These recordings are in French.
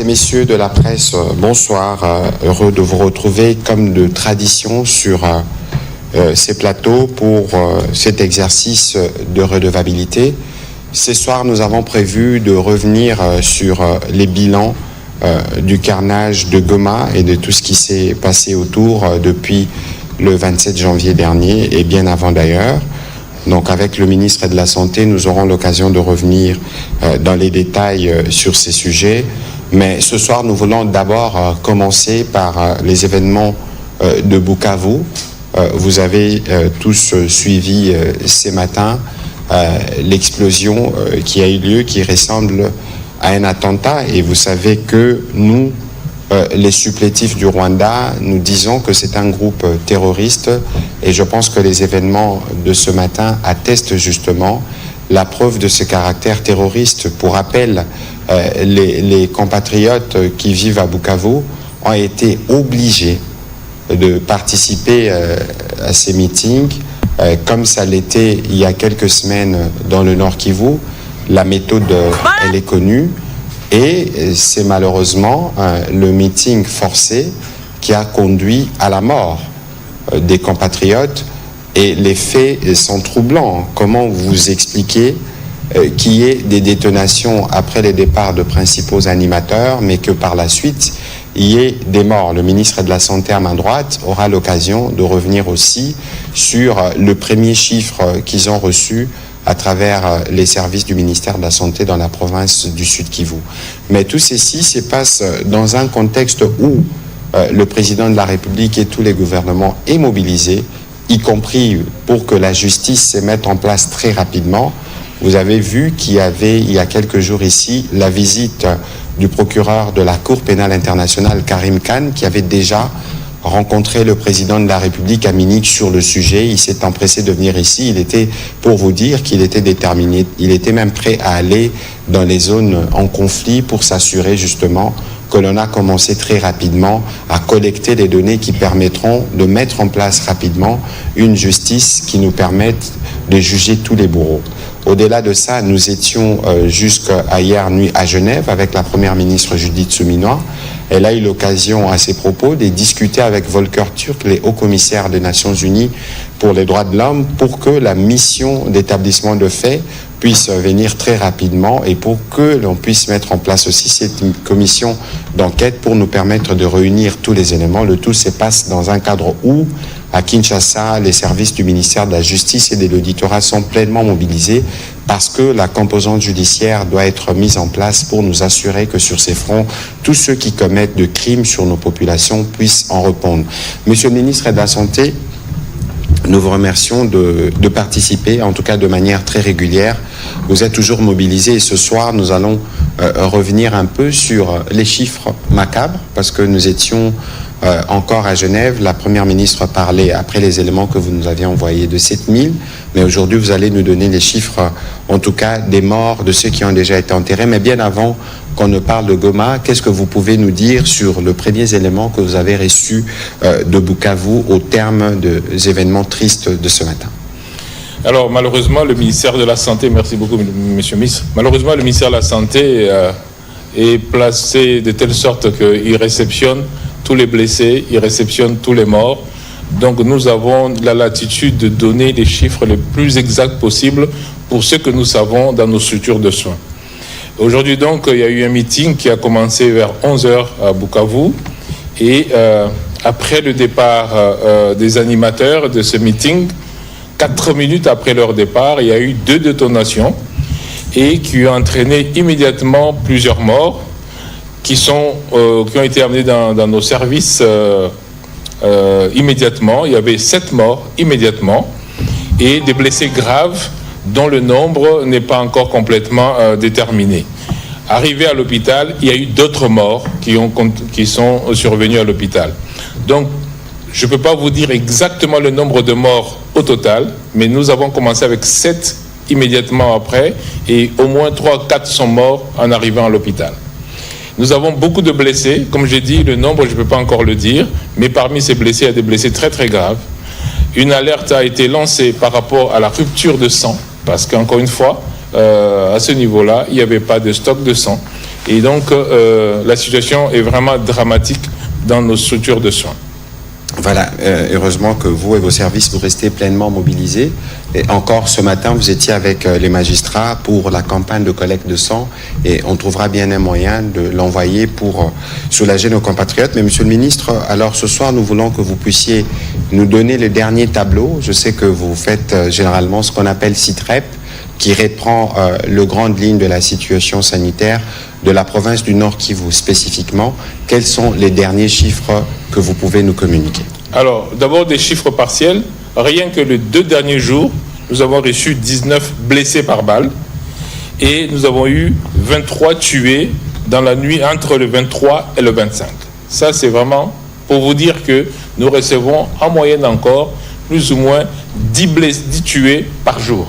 et messieurs de la presse, bonsoir. Heureux de vous retrouver comme de tradition sur ces plateaux pour cet exercice de redevabilité. Ce soir, nous avons prévu de revenir sur les bilans du carnage de Goma et de tout ce qui s'est passé autour depuis le 27 janvier dernier et bien avant d'ailleurs. Donc avec le ministre de la Santé, nous aurons l'occasion de revenir dans les détails sur ces sujets. Mais ce soir, nous voulons d'abord commencer par les événements de Bukavu. Vous avez tous suivi ces matins l'explosion qui a eu lieu, qui ressemble à un attentat. Et vous savez que nous, les supplétifs du Rwanda, nous disons que c'est un groupe terroriste et je pense que les événements de ce matin attestent justement la preuve de ce caractère terroriste. Pour rappel, les compatriotes qui vivent à Bukavu ont été obligés de participer à ces meetings comme ça l'était il y a quelques semaines dans le Nord Kivu. La méthode, elle est connue. Et c'est malheureusement le meeting forcé qui a conduit à la mort des compatriotes. Et les faits sont troublants. Comment vous expliquez qu'il y ait des détonations après les départs de principaux animateurs, mais que par la suite, il y ait des morts? Le ministre de la Santé à main droite aura l'occasion de revenir aussi sur le premier chiffre qu'ils ont reçu à travers les services du ministère de la Santé dans la province du Sud Kivu. Mais tout ceci se passe dans un contexte où le président de la République et tous les gouvernements est mobilisé, y compris pour que la justice se mette en place très rapidement. Vous avez vu qu'il y avait, il y a quelques jours ici, la visite du procureur de la Cour pénale internationale, Karim Khan, qui avait déjà rencontré le président de la République à Munich sur le sujet. Il s'est empressé de venir ici. Il était, pour vous dire, qu'il était déterminé. Il était même prêt à aller dans les zones en conflit pour s'assurer justement que l'on a commencé très rapidement à collecter les données qui permettront de mettre en place rapidement une justice qui nous permette de juger tous les bourreaux. Au-delà de ça, nous étions jusqu'à hier nuit à Genève avec la première ministre Judith Suminwa. Elle a eu l'occasion à ses propos de discuter avec Volker Turk, les hauts commissaires des Nations Unies pour les droits de l'homme, pour que la mission d'établissement de faits puisse venir très rapidement et pour que l'on puisse mettre en place aussi cette commission d'enquête pour nous permettre de réunir tous les éléments. Le tout se passe dans un cadre où, à Kinshasa, les services du ministère de la Justice et de l'auditorat sont pleinement mobilisés parce que la composante judiciaire doit être mise en place pour nous assurer que sur ces fronts, tous ceux qui commettent de crimes sur nos populations puissent en répondre. Monsieur le ministre de la Santé, nous vous remercions de participer, en tout cas de manière très régulière. Vous êtes toujours mobilisés et ce soir, nous allons revenir un peu sur les chiffres macabres parce que nous étions encore à Genève. La première ministre parlait, après les éléments que vous nous aviez envoyés, de 7000. Mais aujourd'hui, vous allez nous donner les chiffres, en tout cas, des morts, de ceux qui ont déjà été enterrés. Mais bien avant qu'on ne parle de Goma, qu'est-ce que vous pouvez nous dire sur le premier élément que vous avez reçu de Bukavu au terme des événements tristes de ce matin? Alors, malheureusement, le ministère de la Santé, merci beaucoup, monsieur le ministre. Malheureusement, le ministère de la Santé est placé de telle sorte qu'il réceptionne tous les blessés, il réceptionne tous les morts. Donc nous avons la latitude de donner les chiffres les plus exacts possibles pour ce que nous savons dans nos structures de soins. Aujourd'hui donc, il y a eu un meeting qui a commencé vers 11h à Bukavu et après le départ des animateurs de ce meeting, 4 minutes après leur départ, il y a eu 2 détonations et qui ont entraîné immédiatement plusieurs morts qui ont été amenés dans nos services immédiatement. Il y avait 7 morts immédiatement et des blessés graves dont le nombre n'est pas encore complètement déterminé. Arrivé à l'hôpital, il y a eu d'autres morts qui sont survenus à l'hôpital. Donc, je ne peux pas vous dire exactement le nombre de morts au total, mais nous avons commencé avec 7 immédiatement après et au moins 3-4 sont morts en arrivant à l'hôpital. Nous avons beaucoup de blessés. Comme j'ai dit, le nombre, je ne peux pas encore le dire, mais parmi ces blessés, il y a des blessés très très graves. Une alerte a été lancée par rapport à la rupture de sang, parce qu'encore une fois, à ce niveau-là, il n'y avait pas de stock de sang. Et donc, la situation est vraiment dramatique dans nos structures de soins. Voilà, heureusement que vous et vos services, vous restez pleinement mobilisés. Et encore ce matin, vous étiez avec les magistrats pour la campagne de collecte de sang et on trouvera bien un moyen de l'envoyer pour soulager nos compatriotes. Mais Monsieur le Ministre, alors ce soir, nous voulons que vous puissiez nous donner le dernier tableau. Je sais que vous faites généralement ce qu'on appelle SITREP, qui reprend les grandes lignes de la situation sanitaire de la province du Nord Kivu spécifiquement. Quels sont les derniers chiffres que vous pouvez nous communiquer? Alors, d'abord des chiffres partiels. Rien que les 2 derniers jours, nous avons reçu 19 blessés par balle et nous avons eu 23 tués dans la nuit entre le 23 et le 25. Ça, c'est vraiment pour vous dire que nous recevons en moyenne encore plus ou moins 10 tués par jour.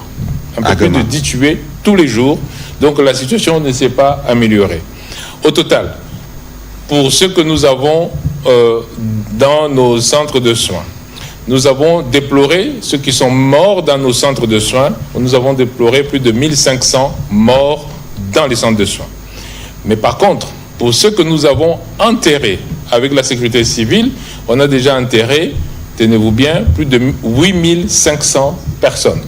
Un peu plus de 10 tués tous les jours. Donc la situation ne s'est pas améliorée. Au total, pour ce que nous avons dans nos centres de soins, nous avons déploré ceux qui sont morts dans nos centres de soins. Nous avons déploré plus de 1500 morts dans les centres de soins. Mais par contre, pour ceux que nous avons enterrés avec la sécurité civile, on a déjà enterré, tenez-vous bien, plus de 8500 personnes.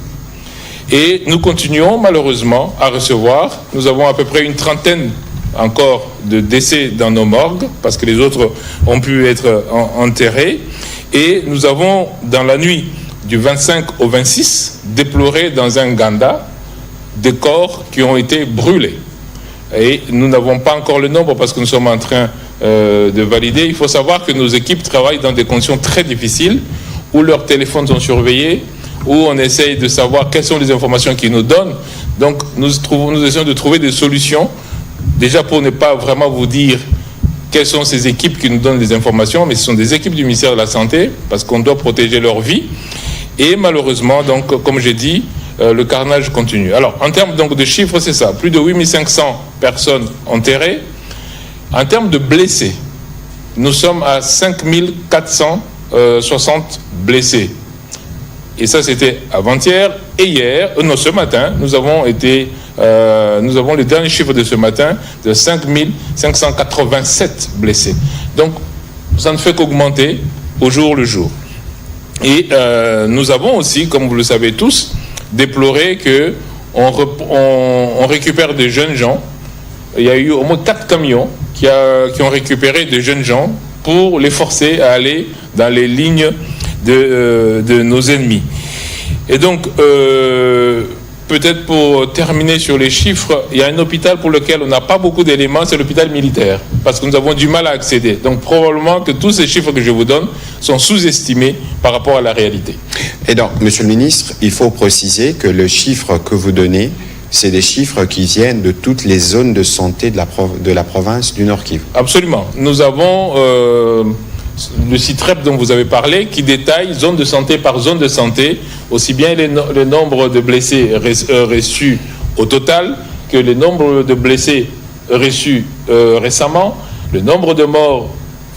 Et nous continuons malheureusement à recevoir, nous avons à peu près une trentaine encore de décès dans nos morgues, parce que les autres ont pu être enterrés. Et nous avons, dans la nuit du 25 au 26, déploré dans un Ganda des corps qui ont été brûlés. Et nous n'avons pas encore le nombre parce que nous sommes en train de valider. Il faut savoir que nos équipes travaillent dans des conditions très difficiles, où leurs téléphones sont surveillés, où on essaye de savoir quelles sont les informations qu'ils nous donnent. Donc nous essayons de trouver des solutions, déjà pour ne pas vraiment vous dire quelles sont ces équipes qui nous donnent des informations, mais ce sont des équipes du ministère de la Santé, parce qu'on doit protéger leur vie. Et malheureusement, donc, comme j'ai dit, le carnage continue. Alors, en termes donc, de chiffres, c'est ça, plus de 8500 personnes enterrées. En termes de blessés, nous sommes à 5460 blessés. Et ça, c'était avant-hier et hier. Non, ce matin, nous avons le dernier chiffre de ce matin de 5587 blessés. Donc, ça ne fait qu'augmenter au jour le jour. Et nous avons aussi, comme vous le savez tous, déploré qu'on récupère des jeunes gens. Il y a eu au moins 4 camions qui ont récupéré des jeunes gens pour les forcer à aller dans les lignes de nos ennemis. Et donc, peut-être pour terminer sur les chiffres, il y a un hôpital pour lequel on n'a pas beaucoup d'éléments, c'est l'hôpital militaire, parce que nous avons du mal à accéder. Donc probablement que tous ces chiffres que je vous donne sont sous-estimés par rapport à la réalité. Et donc, Monsieur le Ministre, il faut préciser que le chiffre que vous donnez, c'est des chiffres qui viennent de toutes les zones de santé de la province du Nord Kivu. Absolument. Nous avons le SITREP dont vous avez parlé, qui détaille zone de santé par zone de santé, aussi bien le nombre de blessés reçus au total que le nombre de blessés reçus récemment, le nombre de morts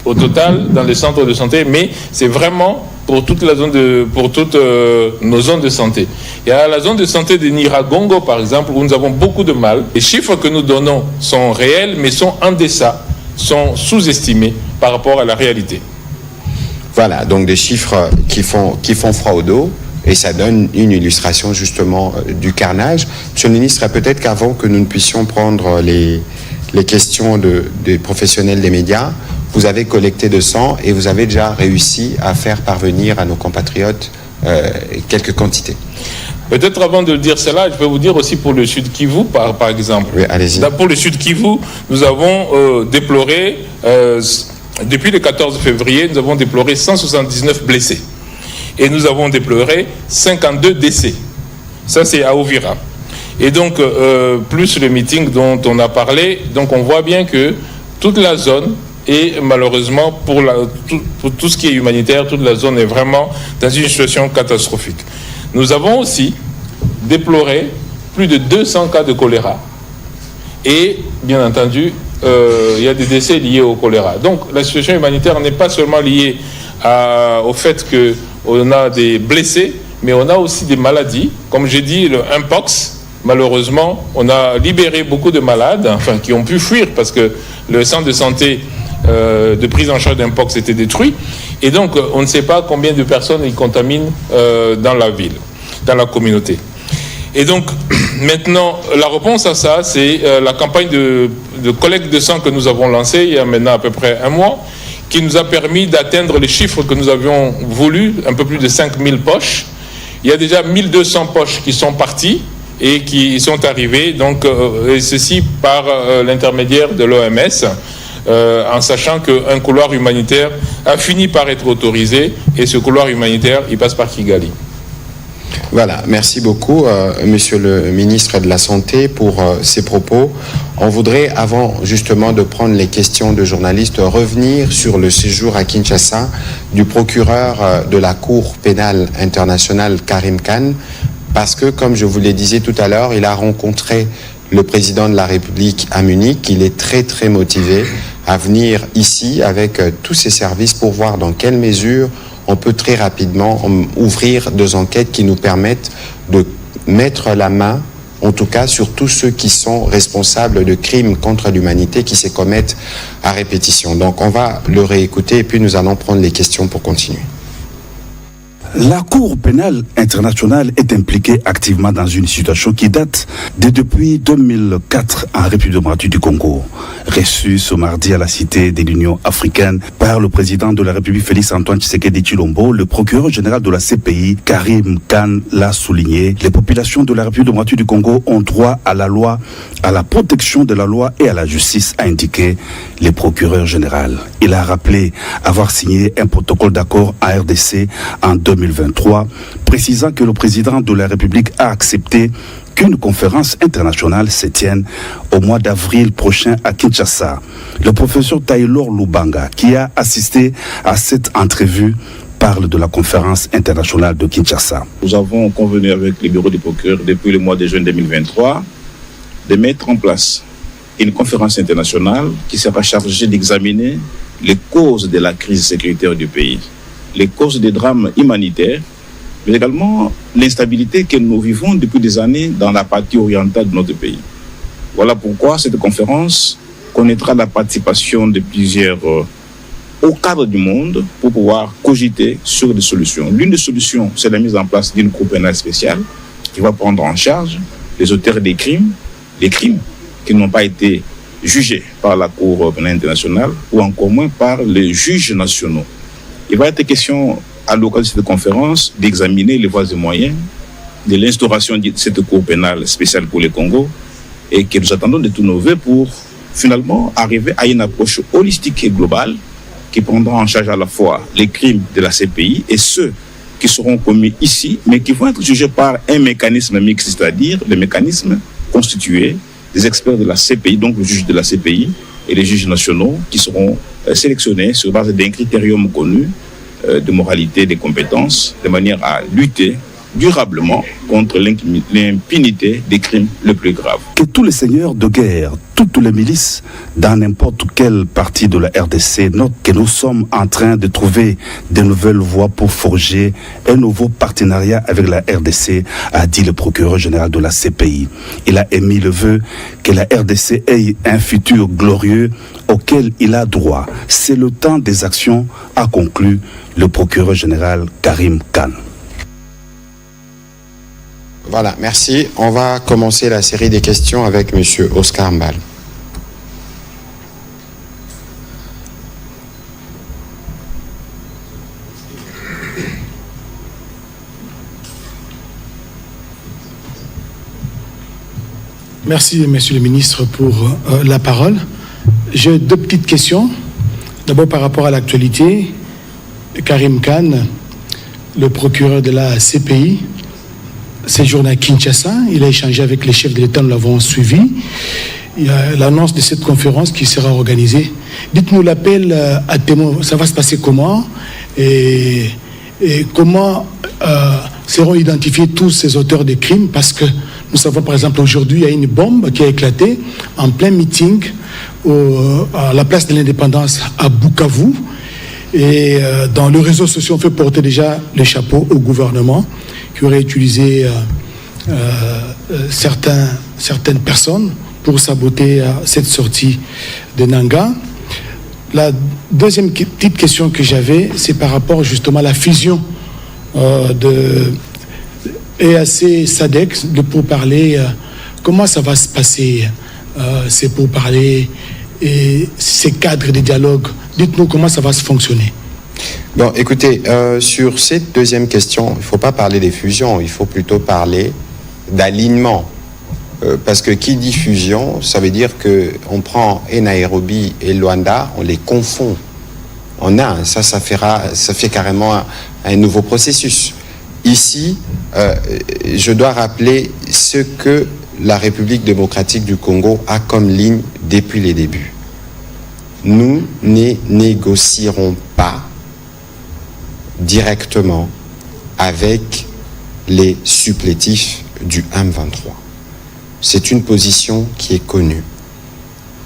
au total dans les centres de santé, mais c'est vraiment pour toute la zone pour toutes nos zones de santé. Il y a la zone de santé de Nyiragongo, par exemple, où nous avons beaucoup de mal. Les chiffres que nous donnons sont réels, mais sont en deçà, sont sous-estimés par rapport à la réalité. Voilà, donc des chiffres qui font froid au dos, et ça donne une illustration justement du carnage. Monsieur le ministre, peut-être qu'avant que nous ne puissions prendre les questions des professionnels des médias, vous avez collecté de sang et vous avez déjà réussi à faire parvenir à nos compatriotes quelques quantités. Peut-être avant de dire cela, je peux vous dire aussi pour le Sud Kivu, par exemple. Oui, allez-y. Pour le Sud Kivu, nous avons déploré, depuis le 14 février, nous avons déploré 179 blessés. Et nous avons déploré 52 décès. Ça, c'est à Uvira. Et donc, plus le meeting dont on a parlé, donc on voit bien que toute la zone, et malheureusement, pour tout ce qui est humanitaire, toute la zone est vraiment dans une situation catastrophique. Nous avons aussi déploré plus de 200 cas de choléra. Et, bien entendu, il y a des décès liés au choléra. Donc, la situation humanitaire n'est pas seulement liée au fait qu'on a des blessés, mais on a aussi des maladies. Comme j'ai dit, le Mpox, malheureusement, on a libéré beaucoup de malades, enfin, qui ont pu fuir parce que le centre de santé de prise en charge d'Mpox était détruit. Et donc, on ne sait pas combien de personnes ils contaminent dans la ville, dans la communauté. Et donc, maintenant, la réponse à ça, c'est la campagne de collecte de sang que nous avons lancée il y a maintenant à peu près un mois, qui nous a permis d'atteindre les chiffres que nous avions voulu, un peu plus de 5000 poches. Il y a déjà 1200 poches qui sont parties et qui sont arrivées, donc, et ceci par l'intermédiaire de l'OMS, en sachant qu'un couloir humanitaire a fini par être autorisé, et ce couloir humanitaire, il passe par Kigali. Voilà, merci beaucoup, Monsieur le ministre de la Santé, pour ces propos. On voudrait, avant justement de prendre les questions de journalistes, revenir sur le séjour à Kinshasa du procureur de la Cour pénale internationale, Karim Khan, parce que, comme je vous le disais tout à l'heure, il a rencontré le président de la République à Munich. Il est très, très motivé à venir ici avec tous ses services pour voir dans quelle mesure on peut très rapidement ouvrir deux enquêtes qui nous permettent de mettre la main, en tout cas, sur tous ceux qui sont responsables de crimes contre l'humanité qui se commettent à répétition. Donc, on va le réécouter et puis nous allons prendre les questions pour continuer. La Cour pénale internationale est impliquée activement dans une situation qui date de depuis 2004 en République démocratique du Congo. Reçu ce mardi à la Cité de l'Union africaine par le président de la République Félix-Antoine Tshisekedi Tshilombo, le procureur général de la CPI, Karim Khan, l'a souligné. Les populations de la République démocratique du Congo ont droit à la loi, à la protection de la loi et à la justice, a indiqué le procureur général. Il a rappelé avoir signé un protocole d'accord à RDC en 2023, précisant que le président de la République a accepté qu'une conférence internationale se tienne au mois d'avril prochain à Kinshasa. Le professeur Taylor Lubanga, qui a assisté à cette entrevue, parle de la conférence internationale de Kinshasa. Nous avons convenu avec le bureau du procureur depuis le mois de juin 2023 de mettre en place une conférence internationale qui sera chargée d'examiner les causes de la crise sécuritaire du pays, les causes des drames humanitaires, mais également l'instabilité que nous vivons depuis des années dans la partie orientale de notre pays. Voilà pourquoi cette conférence connaîtra la participation de plusieurs hauts cadres du monde pour pouvoir cogiter sur des solutions. L'une des solutions, c'est la mise en place d'une cour pénale spéciale qui va prendre en charge les auteurs des crimes qui n'ont pas été jugés par la Cour pénale internationale ou encore moins par les juges nationaux. Il va être question, à l'occasion de cette conférence, d'examiner les voies et moyens de l'instauration de cette Cour pénale spéciale pour le Congo et que nous attendons de tous nos vœux pour finalement arriver à une approche holistique et globale qui prendra en charge à la fois les crimes de la CPI et ceux qui seront commis ici, mais qui vont être jugés par un mécanisme mixte, c'est-à-dire le mécanisme constitué des experts de la CPI, donc le juge de la CPI et les juges nationaux qui seront sélectionnés sur base d'un critérium connu de moralité et de compétences, de manière à lutter durablement contre l'impunité des crimes les plus graves. Que tous les seigneurs de guerre, toutes les milices, dans n'importe quelle partie de la RDC, notent que nous sommes en train de trouver de nouvelles voies pour forger un nouveau partenariat avec la RDC, a dit le procureur général de la CPI. Il a émis le vœu que la RDC ait un futur glorieux auquel il a droit. C'est le temps des actions, a conclu le procureur général Karim Khan. Voilà, merci. On va commencer la série des questions avec M. Oscar Mbal. Merci, Monsieur le ministre, pour la parole. J'ai deux petites questions. D'abord, par rapport à l'actualité, Karim Khan, le procureur de la CPI, séjourne à Kinshasa. Il a échangé avec les chefs de l'État, nous l'avons suivi. Il y a l'annonce de cette conférence qui sera organisée. Dites-nous l'appel à témoins, ça va se passer comment et comment seront identifiés tous ces auteurs de crimes, parce que nous savons par exemple aujourd'hui il y a une bombe qui a éclaté en plein meeting à la place de l'Indépendance à Bukavu. Et dans les réseaux sociaux, on fait porter déjà le chapeau au gouvernement qui aurait utilisé certaines personnes pour saboter cette sortie de Nanga. La deuxième petite question que j'avais, c'est par rapport justement à la fusion de EAC-SADC, de pourparlers. Comment ça va se passer, ces pourparlers et ces cadres de dialogue? Dites-nous comment ça va se fonctionner. Bon, écoutez, sur cette deuxième question, il ne faut pas parler des fusions, il faut plutôt parler d'alignement. Parce que qui dit fusion, ça veut dire qu'on prend et Nairobi et Luanda, on les confond en un. Ça fait carrément un nouveau processus. Ici, je dois rappeler ce que la République démocratique du Congo a comme ligne depuis les débuts. Nous ne négocierons pas directement avec les supplétifs du M23. C'est une position qui est connue.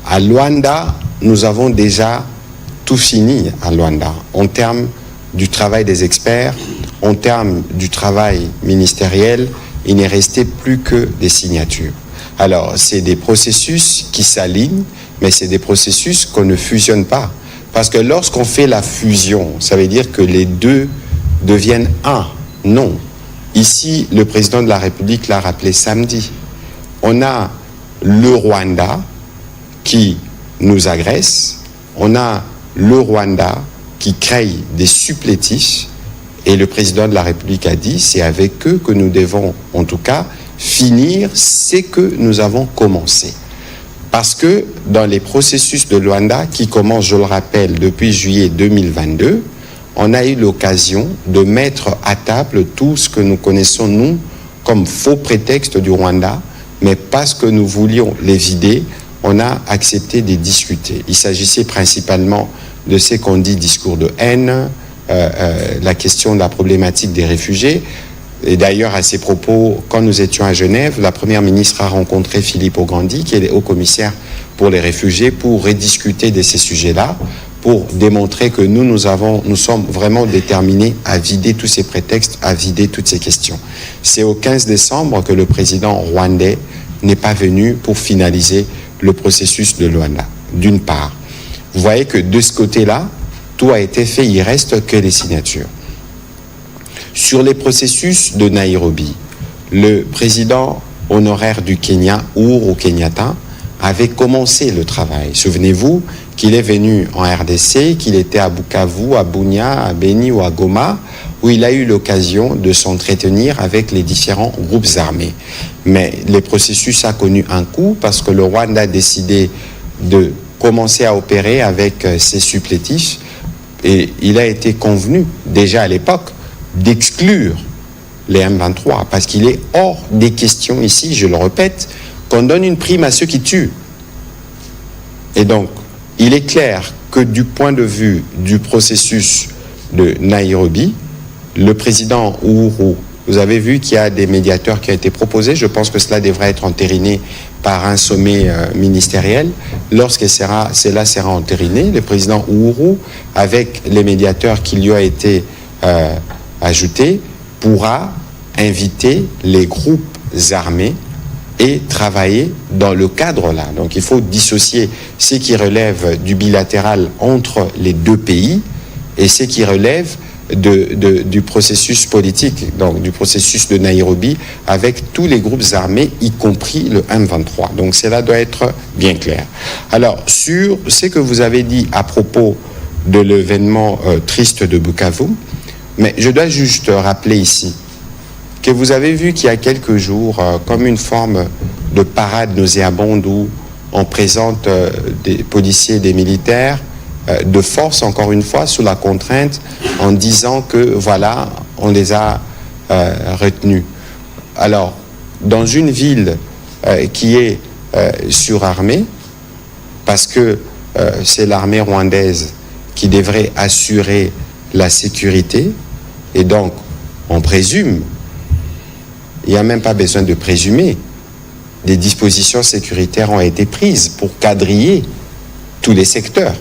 À Luanda, nous avons déjà tout fini à Luanda, en termes du travail des experts, en termes du travail ministériel, il n'est resté plus que des signatures. Alors, c'est des processus qui s'alignent, mais c'est des processus qu'on ne fusionne pas. Parce que lorsqu'on fait la fusion, ça veut dire que les deux deviennent un. Non. Ici, le président de la République l'a rappelé samedi. On a le Rwanda qui nous agresse, on a le Rwanda qui crée des supplétifs, et le président de la République a dit, c'est avec eux que nous devons, en tout cas, finir ce que nous avons commencé. Parce que dans les processus de Luanda, qui commencent, je le rappelle, depuis juillet 2022, on a eu l'occasion de mettre à table tout ce que nous connaissons, nous, comme faux prétexte du Rwanda, mais parce que nous voulions les vider, on a accepté de discuter. Il s'agissait principalement de ce qu'on dit discours de haine, la question de la problématique des réfugiés. Et d'ailleurs, à ces propos, quand nous étions à Genève, la Première ministre a rencontré Philippe Ograndi, qui est le haut-commissaire pour les réfugiés, pour rediscuter de ces sujets-là, pour démontrer que nous sommes vraiment déterminés à vider tous ces prétextes, à vider toutes ces questions. C'est au 15 décembre que le président rwandais n'est pas venu pour finaliser le processus de Luanda, d'une part. Vous voyez que de ce côté-là, tout a été fait, il ne reste que les signatures. Sur les processus de Nairobi, le président honoraire du Kenya, Uhuru Kenyatta, avait commencé le travail. Souvenez-vous qu'il est venu en RDC, qu'il était à Bukavu, à Bunia, à Beni ou à Goma, où il a eu l'occasion de s'entretenir avec les différents groupes armés. Mais le processus a connu un coup parce que le Rwanda a décidé de commencer à opérer avec ses supplétifs, et il a été convenu déjà à l'époque d'exclure les M23 parce qu'il est hors des questions ici, je le répète, qu'on donne une prime à ceux qui tuent. Et donc, il est clair que du point de vue du processus de Nairobi, le président Uhuru, vous avez vu qu'il y a des médiateurs qui ont été proposés. Je pense que cela devrait être entériné par un sommet ministériel. Lorsque cela sera entériné, le président Uhuru, avec les médiateurs qui lui ont été ajoutés, pourra inviter les groupes armés et travailler dans le cadre-là. Donc il faut dissocier ce qui relève du bilatéral entre les deux pays et ce qui relève du processus politique, donc du processus de Nairobi, avec tous les groupes armés, y compris le M23. Donc cela doit être bien clair. Alors, sur ce que vous avez dit à propos de l'événement triste de Bukavu, mais je dois juste rappeler ici que vous avez vu qu'il y a quelques jours, comme une forme de parade nauséabonde où on présente des policiers et des militaires de force, encore une fois, sous la contrainte, en disant que, voilà, on les a retenus. Alors, dans une ville qui est surarmée, parce que c'est l'armée rwandaise qui devrait assurer la sécurité, et donc, on présume, il n'y a même pas besoin de présumer, des dispositions sécuritaires ont été prises pour quadriller tous les secteurs.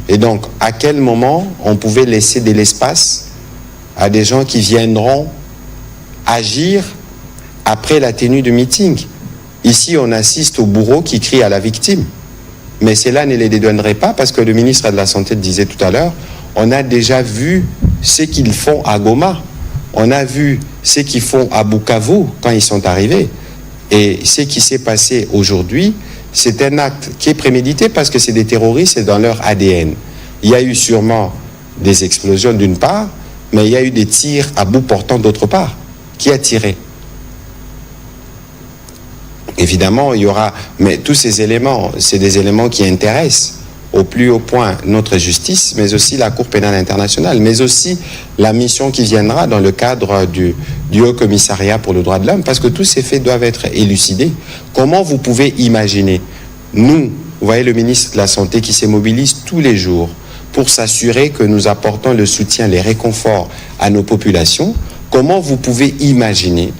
Et donc, à quel moment on pouvait laisser de l'espace à des gens qui viendront agir après la tenue du meeting. Ici, on assiste au bourreau qui crie à la victime. Mais cela ne les dédouanerait pas parce que le ministre de la Santé disait tout à l'heure, on a déjà vu ce qu'ils font à Goma. On a vu ce qu'ils font à Bukavu quand ils sont arrivés. Et ce qui s'est passé aujourd'hui, c'est un acte qui est prémédité parce que c'est des terroristes, c'est dans leur ADN. Il y a eu sûrement des explosions d'une part, mais il y a eu des tirs à bout portant d'autre part. Qui a tiré ? Évidemment, il y aura... Mais tous ces éléments, c'est des éléments qui intéressent au plus haut point notre justice, mais aussi la Cour pénale internationale, mais aussi la mission qui viendra dans le cadre du Haut Commissariat pour le droit de l'homme, parce que tous ces faits doivent être élucidés. Comment vous pouvez imaginer, nous, vous voyez le ministre de la Santé qui se mobilise tous les jours pour s'assurer que nous apportons le soutien, les réconforts à nos populations, comment vous pouvez imaginer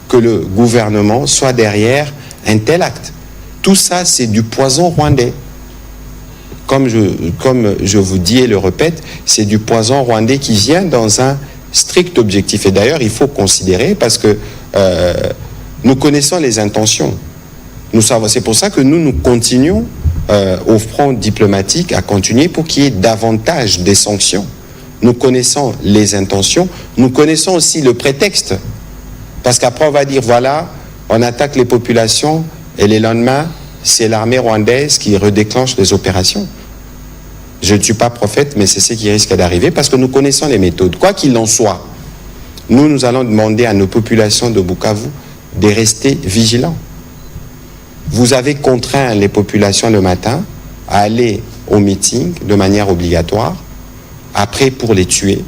que le gouvernement soit derrière un tel acte? Tout ça, c'est du poison rwandais. Comme je vous dis et le répète, c'est du poison rwandais qui vient dans un strict objectif. Et d'ailleurs, il faut considérer, parce que nous connaissons les intentions. Nous savons, c'est pour ça que nous continuons au front diplomatique à continuer pour qu'il y ait davantage des sanctions. Nous connaissons les intentions, nous connaissons aussi le prétexte. Parce qu'après, on va dire, voilà, on attaque les populations et le lendemain, c'est l'armée rwandaise qui redéclenche les opérations. Je ne suis pas prophète, mais c'est ce qui risque d'arriver parce que nous connaissons les méthodes. Quoi qu'il en soit, nous allons demander à nos populations de Bukavu de rester vigilants. Vous avez contraint les populations le matin à aller au meeting de manière obligatoire, après pour les tuer.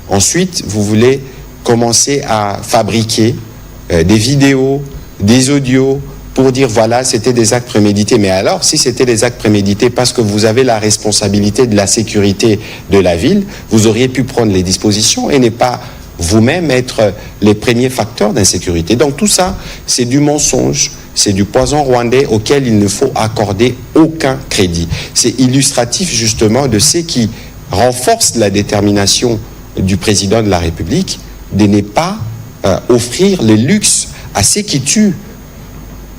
Ensuite, vous voulez commencer à fabriquer des vidéos, des audios, pour dire voilà, c'était des actes prémédités. Mais alors, si c'était des actes prémédités parce que vous avez la responsabilité de la sécurité de la ville, vous auriez pu prendre les dispositions et ne pas vous-même être les premiers facteurs d'insécurité. Donc tout ça, c'est du mensonge, c'est du poison rwandais auquel il ne faut accorder aucun crédit. C'est illustratif justement de ce qui renforce la détermination du président de la République de ne pas offrir le luxe à ceux qui tuent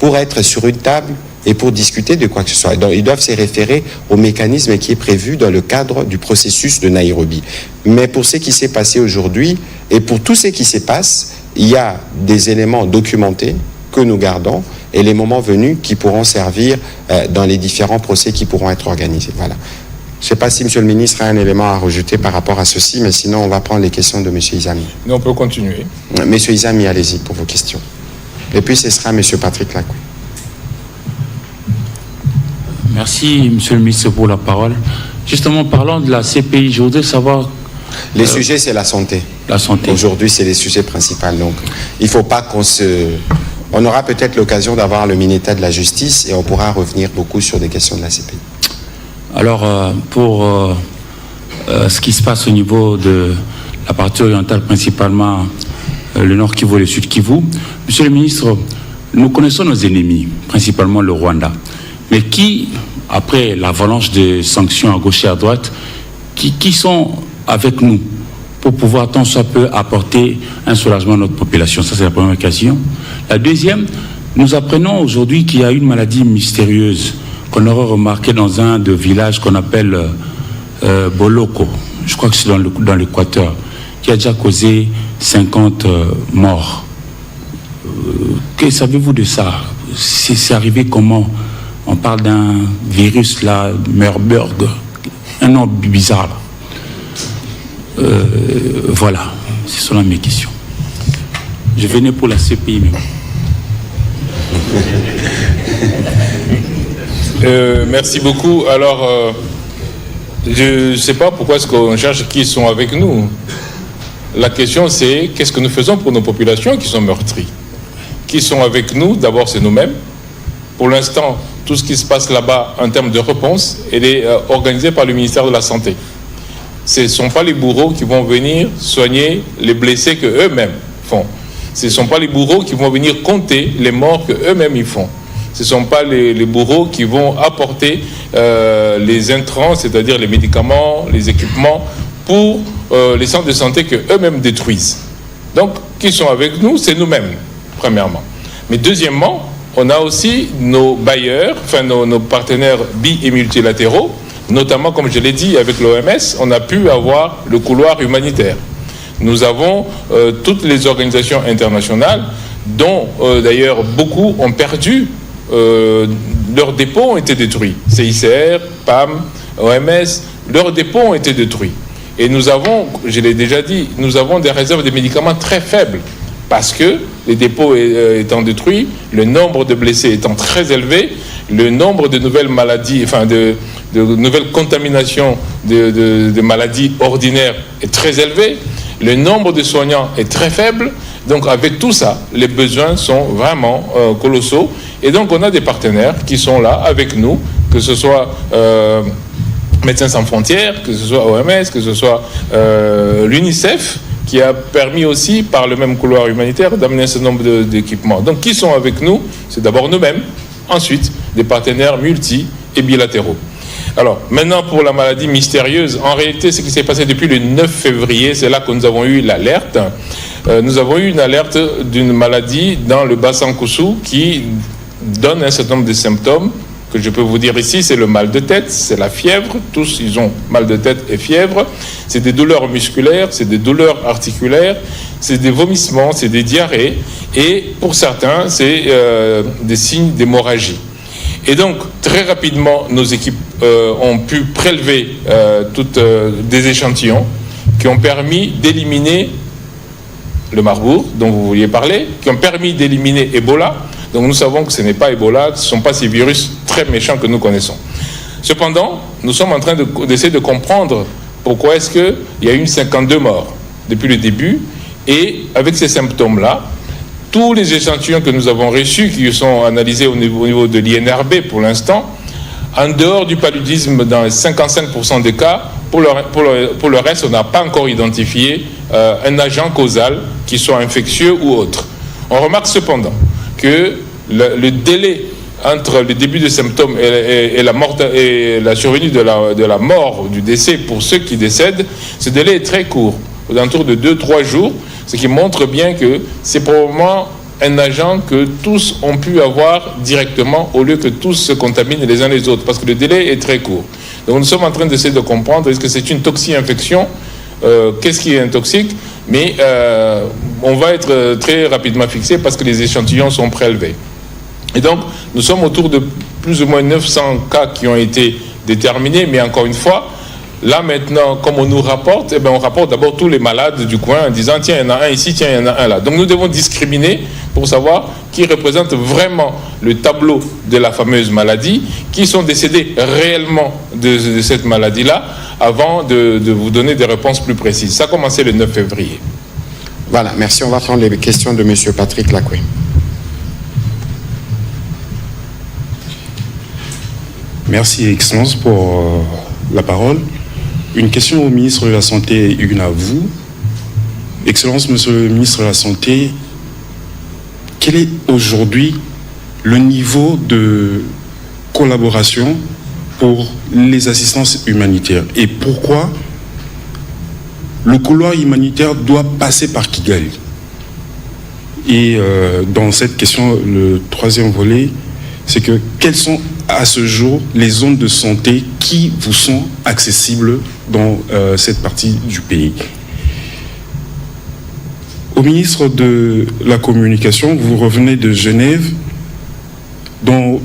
pour être sur une table et pour discuter de quoi que ce soit. Donc, ils doivent se référer au mécanisme qui est prévu dans le cadre du processus de Nairobi. Mais pour ce qui s'est passé aujourd'hui et pour tout ce qui se passe, il y a des éléments documentés que nous gardons et les moments venus qui pourront servir dans les différents procès qui pourront être organisés. Voilà. Je ne sais pas si M. le ministre a un élément à rajouter par rapport à ceci, mais sinon on va prendre les questions de M. Izami. Non, on peut continuer. M. Izami, allez-y pour vos questions. Et puis ce sera M. Patrick Lacou. Merci, Monsieur le ministre, pour la parole. Justement, parlant de la CPI, je voudrais savoir... Les sujets, c'est la santé. La santé. Aujourd'hui, c'est les sujets principaux. Donc, il ne faut pas qu'on se... On aura peut-être l'occasion d'avoir le ministère de la Justice et on pourra revenir beaucoup sur des questions de la CPI. Alors, pour ce qui se passe au niveau de la partie orientale, principalement le Nord Kivu et le Sud Kivu, Monsieur le ministre, nous connaissons nos ennemis, principalement le Rwanda, mais qui, après l'avalanche de sanctions à gauche et à droite, qui sont avec nous pour pouvoir tant soit peu apporter un soulagement à notre population. Ça, c'est la première question. La deuxième, nous apprenons aujourd'hui qu'il y a une maladie mystérieuse qu'on aurait remarqué dans un des villages qu'on appelle Boloko, je crois que c'est dans l'Équateur, qui a déjà causé 50 morts. Que savez-vous de ça? C'est arrivé comment? On parle d'un virus là, Marburg, un nom bizarre. Voilà, ce sont là mes questions. Je venais pour la CPI. Merci beaucoup. Alors, je ne sais pas pourquoi est-ce qu'on cherche qui sont avec nous. La question, c'est qu'est-ce que nous faisons pour nos populations qui sont meurtries? Qui sont avec nous? D'abord, c'est nous-mêmes. Pour l'instant, tout ce qui se passe là-bas en termes de réponse, elle est organisée par le ministère de la Santé. Ce ne sont pas les bourreaux qui vont venir soigner les blessés qu'eux-mêmes font. Ce ne sont pas les bourreaux qui vont venir compter les morts qu'eux-mêmes ils font. Ce ne sont pas les bourreaux qui vont apporter les intrants, c'est-à-dire les médicaments, les équipements, pour les centres de santé qu'eux-mêmes détruisent. Donc, qui sont avec nous, c'est nous-mêmes, premièrement. Mais deuxièmement, on a aussi nos bailleurs, enfin nos partenaires bi- et multilatéraux, notamment, comme je l'ai dit, avec l'OMS, on a pu avoir le couloir humanitaire. Nous avons toutes les organisations internationales, dont d'ailleurs beaucoup ont perdu, leurs dépôts ont été détruits. CICR, PAM, OMS, leurs dépôts ont été détruits. Et nous avons, je l'ai déjà dit, nous avons des réserves de médicaments très faibles. Parce que les dépôts étant détruits, le nombre de blessés étant très élevé, le nombre de nouvelles maladies, enfin de nouvelles contaminations de maladies ordinaires est très élevé, le nombre de soignants est très faible. Donc avec tout ça, les besoins sont vraiment colossaux. Et donc on a des partenaires qui sont là avec nous, que ce soit Médecins sans frontières, que ce soit OMS, que ce soit l'UNICEF, qui a permis aussi, par le même couloir humanitaire, d'amener un certain nombre d'équipements. Donc, qui sont avec nous? C'est d'abord nous-mêmes, ensuite des partenaires multi- et bilatéraux. Alors, maintenant, pour la maladie mystérieuse, en réalité, ce qui s'est passé depuis le 9 février, c'est là que nous avons eu l'alerte. Nous avons eu une alerte d'une maladie dans le bassin Koussou qui donne un certain nombre de symptômes que je peux vous dire ici. C'est le mal de tête, c'est la fièvre, tous ils ont mal de tête et fièvre, c'est des douleurs musculaires, c'est des douleurs articulaires, c'est des vomissements, c'est des diarrhées, et pour certains, c'est des signes d'hémorragie. Et donc, très rapidement, nos équipes ont pu prélever des échantillons qui ont permis d'éliminer le Marburg, dont vous vouliez parler, qui ont permis d'éliminer Ebola. Donc nous savons que ce n'est pas Ebola, ce ne sont pas ces virus très méchants que nous connaissons. Cependant, nous sommes en train d'essayer de comprendre pourquoi est-ce qu'il y a eu 52 morts depuis le début. Et avec ces symptômes-là, tous les échantillons que nous avons reçus, qui sont analysés au niveau de l'INRB pour l'instant, en dehors du paludisme dans 55% des cas, pour le reste, on n'a pas encore identifié un agent causal qui soit infectieux ou autre. On remarque cependant que le délai entre le début des symptômes et la survenue de la mort, du décès pour ceux qui décèdent, ce délai est très court, autour de 2-3 jours, ce qui montre bien que c'est probablement un agent que tous ont pu avoir directement au lieu que tous se contaminent les uns les autres, parce que le délai est très court. Donc nous sommes en train d'essayer de comprendre, est-ce que c'est une toxi-infection, qu'est-ce qui est un toxique, mais on va être très rapidement fixé parce que les échantillons sont prélevés. Et donc, nous sommes autour de plus ou moins 900 cas qui ont été déterminés, mais encore une fois, là maintenant, comme on nous rapporte, eh bien, on rapporte d'abord tous les malades du coin en disant tiens, il y en a un ici, tiens, il y en a un là. Donc nous devons discriminer pour savoir qui représente vraiment le tableau de la fameuse maladie, qui sont décédés réellement de cette maladie-là, avant de vous donner des réponses plus précises. Ça a commencé le 9 février. Voilà, merci. On va prendre les questions de M. Patrick Lacoué. Merci, Excellence, pour la parole. Une question au ministre de la Santé et une à vous. Excellence, Monsieur le ministre de la Santé, quel est aujourd'hui le niveau de collaboration pour les assistances humanitaires et pourquoi le couloir humanitaire doit passer par Kigali? Et dans cette question, le troisième volet, c'est que quelles sont à ce jour les zones de santé qui vous sont accessibles dans cette partie du pays? Au ministre de la Communication, vous revenez de Genève. Dans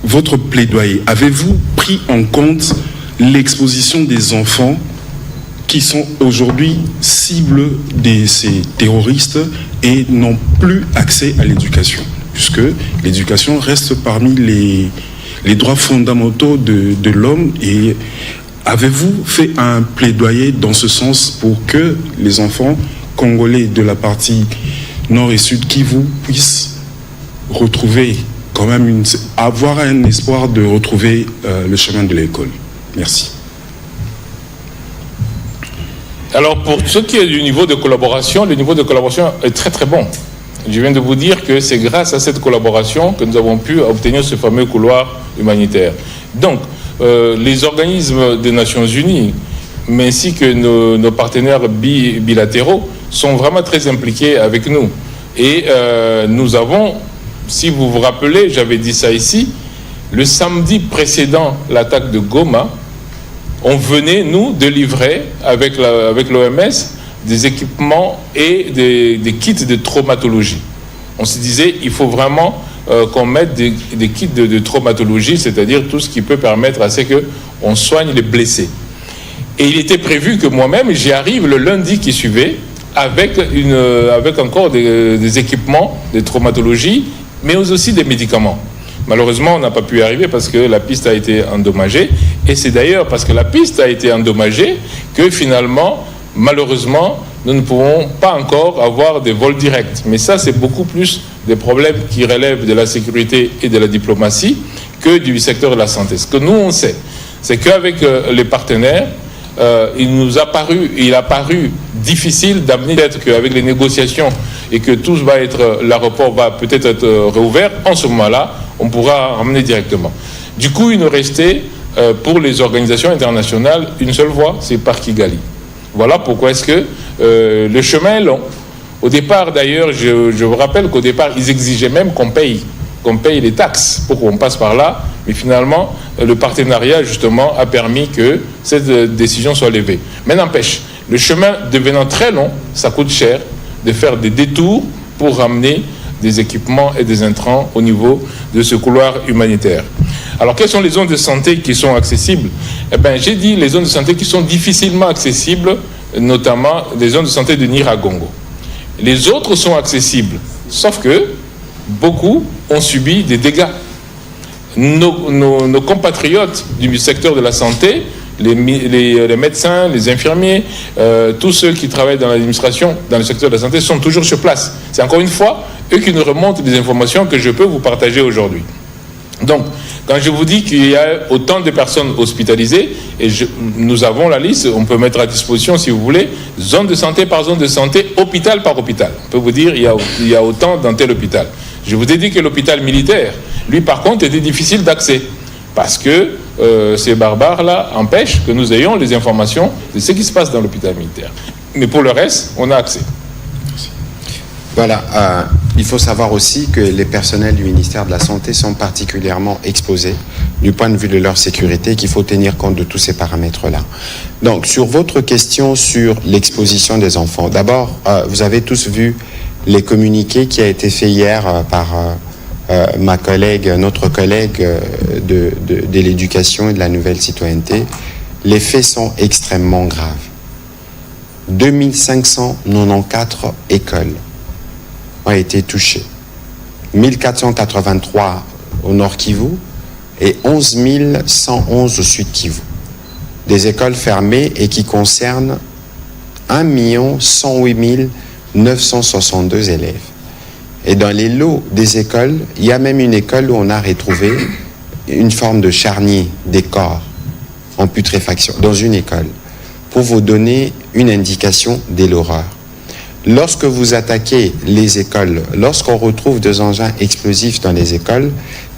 votre plaidoyer, avez-vous pris en compte l'exposition des enfants qui sont aujourd'hui cibles de ces terroristes et n'ont plus accès à l'éducation, puisque l'éducation reste parmi les droits fondamentaux de l'homme? Et avez-vous fait un plaidoyer dans ce sens pour que les enfants congolais de la partie nord et sud Kivu puissent retrouver quand même avoir un espoir de retrouver le chemin de l'école? Merci. Alors, pour ce qui est du niveau de collaboration, le niveau de collaboration est très très bon. Je viens de vous dire que c'est grâce à cette collaboration que nous avons pu obtenir ce fameux couloir humanitaire. Donc, les organismes des Nations Unies, mais ainsi que nos partenaires bilatéraux, sont vraiment très impliqués avec nous. Et nous avons, si vous vous rappelez, j'avais dit ça ici, le samedi précédent l'attaque de Goma, on venait, nous, de livrer avec l'OMS des équipements et des kits de traumatologie. On se disait, il faut vraiment qu'on mette des kits de traumatologie, c'est-à-dire tout ce qui peut permettre à ce qu'on soigne les blessés. Et il était prévu que moi-même, j'y arrive le lundi qui suivait avec encore des équipements de traumatologie, mais aussi des médicaments. Malheureusement, on n'a pas pu y arriver parce que la piste a été endommagée. Et c'est d'ailleurs parce que la piste a été endommagée que finalement, malheureusement, nous ne pouvons pas encore avoir des vols directs. Mais ça, c'est beaucoup plus des problèmes qui relèvent de la sécurité et de la diplomatie que du secteur de la santé. Ce que nous, on sait, c'est qu'avec les partenaires, il a paru difficile d'amener, peut-être qu'avec les négociations et que tout va être, l'aéroport va peut-être être réouvert, en ce moment-là, on pourra ramener directement. Du coup, il nous restait, pour les organisations internationales, une seule voie, c'est par Kigali. Voilà pourquoi est-ce que le chemin est long. Au départ, d'ailleurs, je vous rappelle qu'au départ, ils exigeaient même qu'on paye les taxes pour qu'on passe par là. Mais finalement, le partenariat, justement, a permis que cette décision soit levée. Mais n'empêche, le chemin devenant très long, ça coûte cher de faire des détours pour ramener des équipements et des intrants au niveau de ce couloir humanitaire. Alors, quelles sont les zones de santé qui sont accessibles? Eh bien, j'ai dit les zones de santé qui sont difficilement accessibles, notamment les zones de santé de Nyiragongo. Les autres sont accessibles, sauf que beaucoup ont subi des dégâts. Nos compatriotes du secteur de la santé, les médecins, les infirmiers, tous ceux qui travaillent dans l'administration, dans le secteur de la santé, sont toujours sur place. C'est encore une fois eux qui nous remontent des informations que je peux vous partager aujourd'hui. Donc, quand je vous dis qu'il y a autant de personnes hospitalisées, et nous avons la liste, on peut mettre à disposition si vous voulez, zone de santé par zone de santé, hôpital par hôpital. On peut vous dire il y a autant dans tel hôpital. Je vous ai dit que l'hôpital militaire, lui par contre, était difficile d'accès. Parce que ces barbares-là empêchent que nous ayons les informations de ce qui se passe dans l'hôpital militaire. Mais pour le reste, on a accès. Voilà, il faut savoir aussi que les personnels du ministère de la Santé sont particulièrement exposés du point de vue de leur sécurité et qu'il faut tenir compte de tous ces paramètres-là. Donc, sur votre question sur l'exposition des enfants, d'abord, vous avez tous vu les communiqués qui a été fait hier par notre collègue de l'éducation et de la nouvelle citoyenneté. Les faits sont extrêmement graves. 2594 écoles ont été touchées. 1483 au Nord Kivu et 11 111 au Sud Kivu. Des écoles fermées et qui concernent 1 108 962 élèves. Et dans les lots des écoles, il y a même une école où on a retrouvé une forme de charnier des corps en putréfaction, dans une école, pour vous donner une indication de l'horreur. Lorsque vous attaquez les écoles, lorsqu'on retrouve des engins explosifs dans les écoles,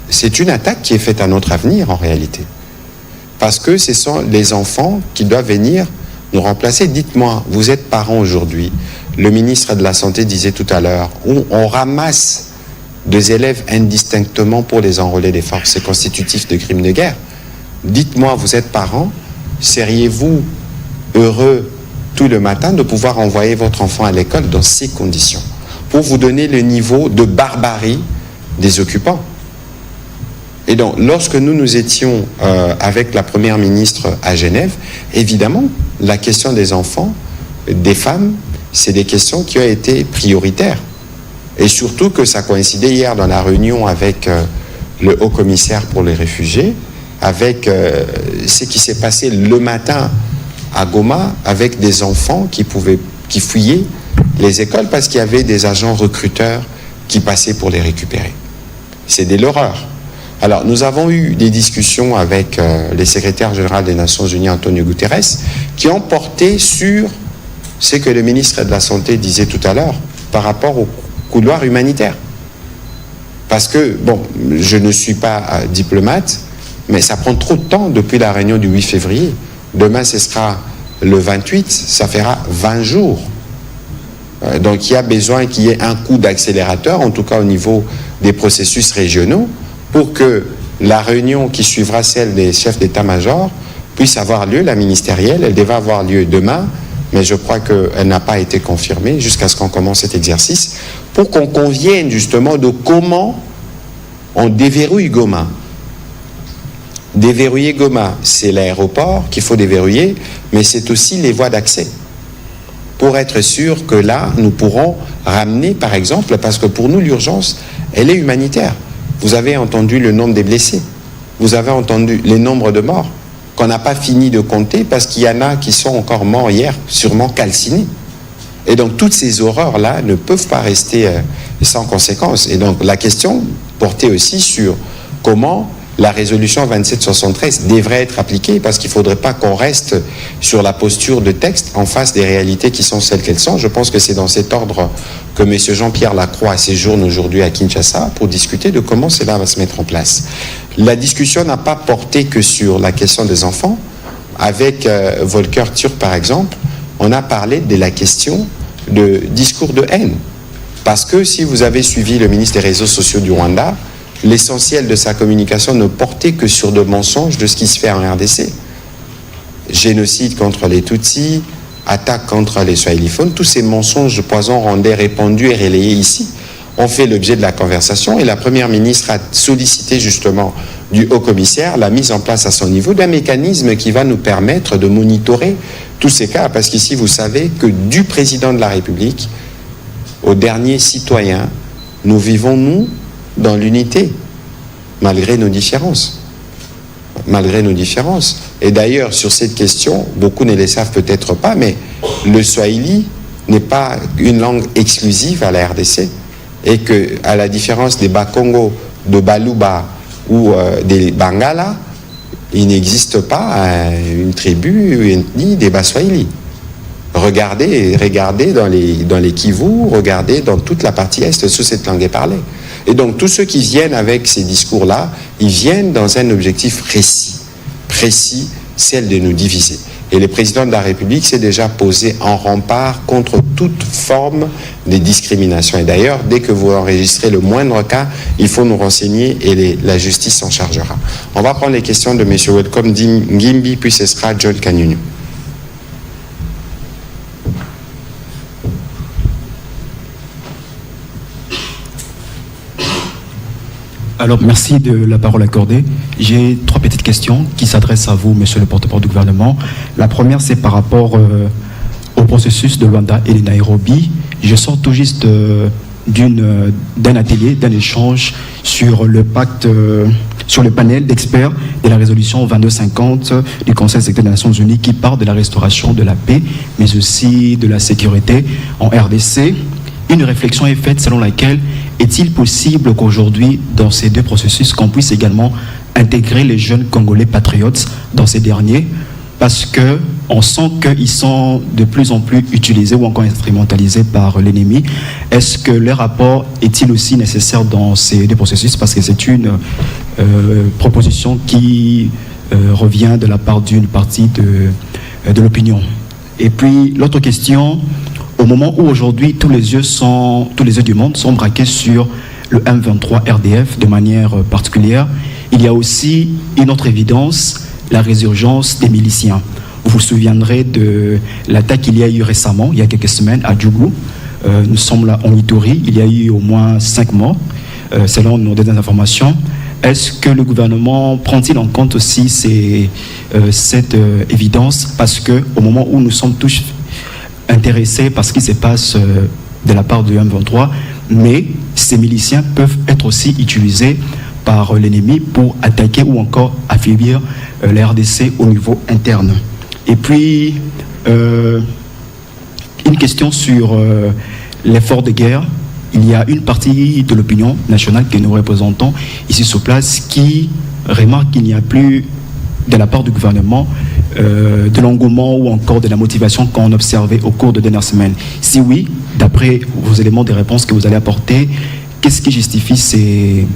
c'est une attaque qui est faite à notre avenir en réalité. Parce que ce sont les enfants qui doivent venir nous remplacer. Dites-moi, vous êtes parents aujourd'hui, le ministre de la Santé disait tout à l'heure, où on ramasse des élèves indistinctement pour les enrôler des forces, c'est constitutif de crimes de guerre. Dites-moi, vous êtes parents, seriez-vous heureux tout le matin de pouvoir envoyer votre enfant à l'école dans ces conditions, pour vous donner le niveau de barbarie des occupants? Et donc, lorsque nous étions avec la première ministre à Genève, évidemment, la question des enfants, des femmes, c'est des questions qui ont été prioritaires. Et surtout que ça coïncidait hier dans la réunion avec le haut-commissaire pour les réfugiés, avec ce qui s'est passé le matin à Goma, avec des enfants qui fouillaient les écoles parce qu'il y avait des agents recruteurs qui passaient pour les récupérer. C'est de l'horreur. Alors, nous avons eu des discussions avec le secrétaire général des Nations Unies, Antonio Guterres, qui ont porté sur ce que le ministre de la Santé disait tout à l'heure par rapport au couloir humanitaire. Parce que, bon, je ne suis pas diplomate, mais ça prend trop de temps depuis la réunion du 8 février. Demain, ce sera le 28, ça fera 20 jours. Donc il y a besoin qu'il y ait un coup d'accélérateur, en tout cas au niveau des processus régionaux, pour que la réunion qui suivra celle des chefs d'état-major puisse avoir lieu, la ministérielle. Elle devait avoir lieu demain, mais je crois qu'elle n'a pas été confirmée jusqu'à ce qu'on commence cet exercice, pour qu'on convienne justement de comment on déverrouille Goma. Déverrouiller Goma, c'est l'aéroport qu'il faut déverrouiller, mais c'est aussi les voies d'accès. Pour être sûr que là, nous pourrons ramener, par exemple, parce que pour nous, l'urgence, elle est humanitaire. Vous avez entendu le nombre des blessés, vous avez entendu les nombres de morts, qu'on n'a pas fini de compter, parce qu'il y en a qui sont encore morts hier, sûrement calcinés. Et donc, toutes ces horreurs-là ne peuvent pas rester sans conséquence. Et donc, la question portait aussi sur comment la résolution 2773 devrait être appliquée, parce qu'il ne faudrait pas qu'on reste sur la posture de texte en face des réalités qui sont celles qu'elles sont. Je pense que c'est dans cet ordre que M. Jean-Pierre Lacroix séjourne aujourd'hui à Kinshasa pour discuter de comment cela va se mettre en place. La discussion n'a pas porté que sur la question des enfants. Avec Volker Turk, par exemple, on a parlé de la question de discours de haine. Parce que si vous avez suivi le ministre des Réseaux sociaux du Rwanda, l'essentiel de sa communication ne portait que sur de mensonges de ce qui se fait en RDC. Génocide contre les Tutsis, attaque contre les Swahiliphones, tous ces mensonges de poison rendés répandus et relayés ici ont fait l'objet de la conversation, et la Première ministre a sollicité justement du haut-commissaire la mise en place à son niveau d'un mécanisme qui va nous permettre de monitorer tous ces cas, parce qu'ici vous savez que du président de la République au dernier citoyen, nous vivons, nous, dans l'unité, malgré nos différences. Malgré nos différences. Et d'ailleurs, sur cette question, beaucoup ne le savent peut-être pas, mais le Swahili n'est pas une langue exclusive à la RDC. Et que, à la différence des Bakongo, de Baluba ou des Bangala, il n'existe pas une tribu, une ethnie des Baswahili. Regardez dans les Kivu, regardez dans toute la partie est où cette langue est parlée. Et donc tous ceux qui viennent avec ces discours-là, ils viennent dans un objectif précis, celle de nous diviser. Et le président de la République s'est déjà posé en rempart contre toute forme de discrimination. Et d'ailleurs, dès que vous enregistrez le moindre cas, il faut nous renseigner et la justice s'en chargera. On va prendre les questions de M. Welcome Ngimbi, puis ce sera John Kanyunyu. Alors, merci de la parole accordée. J'ai 3 petites questions qui s'adressent à vous, monsieur le porte-parole du gouvernement. La première, c'est par rapport au processus de Luanda et de Nairobi. Je sors tout juste d'un atelier, d'un échange sur le pacte, sur le panel d'experts de la résolution 2250 du Conseil sécurité des Nations Unies qui parle de la restauration de la paix, mais aussi de la sécurité en RDC. Une réflexion est faite selon laquelle est-il possible qu'aujourd'hui, dans ces 2 processus, qu'on puisse également intégrer les jeunes Congolais patriotes dans ces derniers, parce qu'on sent qu'ils sont de plus en plus utilisés ou encore instrumentalisés par l'ennemi. Est-ce que leur apport est-il aussi nécessaire dans ces 2 processus? Parce que c'est une proposition qui revient de la part d'une partie de l'opinion. Et puis, l'autre question, au moment où aujourd'hui tous les yeux du monde sont braqués sur le M23 RDF de manière particulière, il y a aussi une autre évidence, la résurgence des miliciens. Vous vous souviendrez de l'attaque qu'il y a eu récemment, il y a quelques semaines, à Djougou. Nous sommes là en Ituri, il y a eu au moins 5 morts, selon nos dernières informations. Est-ce que le gouvernement prend-il en compte aussi cette évidence? Parce qu'au moment où nous sommes tous intéressés par ce qui se passe de la part du M23, mais ces miliciens peuvent être aussi utilisés par l'ennemi pour attaquer ou encore affaiblir la RDC au niveau interne. Et puis, une question sur l'effort de guerre. Il y a une partie de l'opinion nationale que nous représentons ici sur place qui remarque qu'il n'y a plus de la part du gouvernement de l'engouement ou encore de la motivation qu'on observait au cours de dernières semaines. Si oui, d'après vos éléments de réponse que vous allez apporter, qu'est-ce qui justifie ces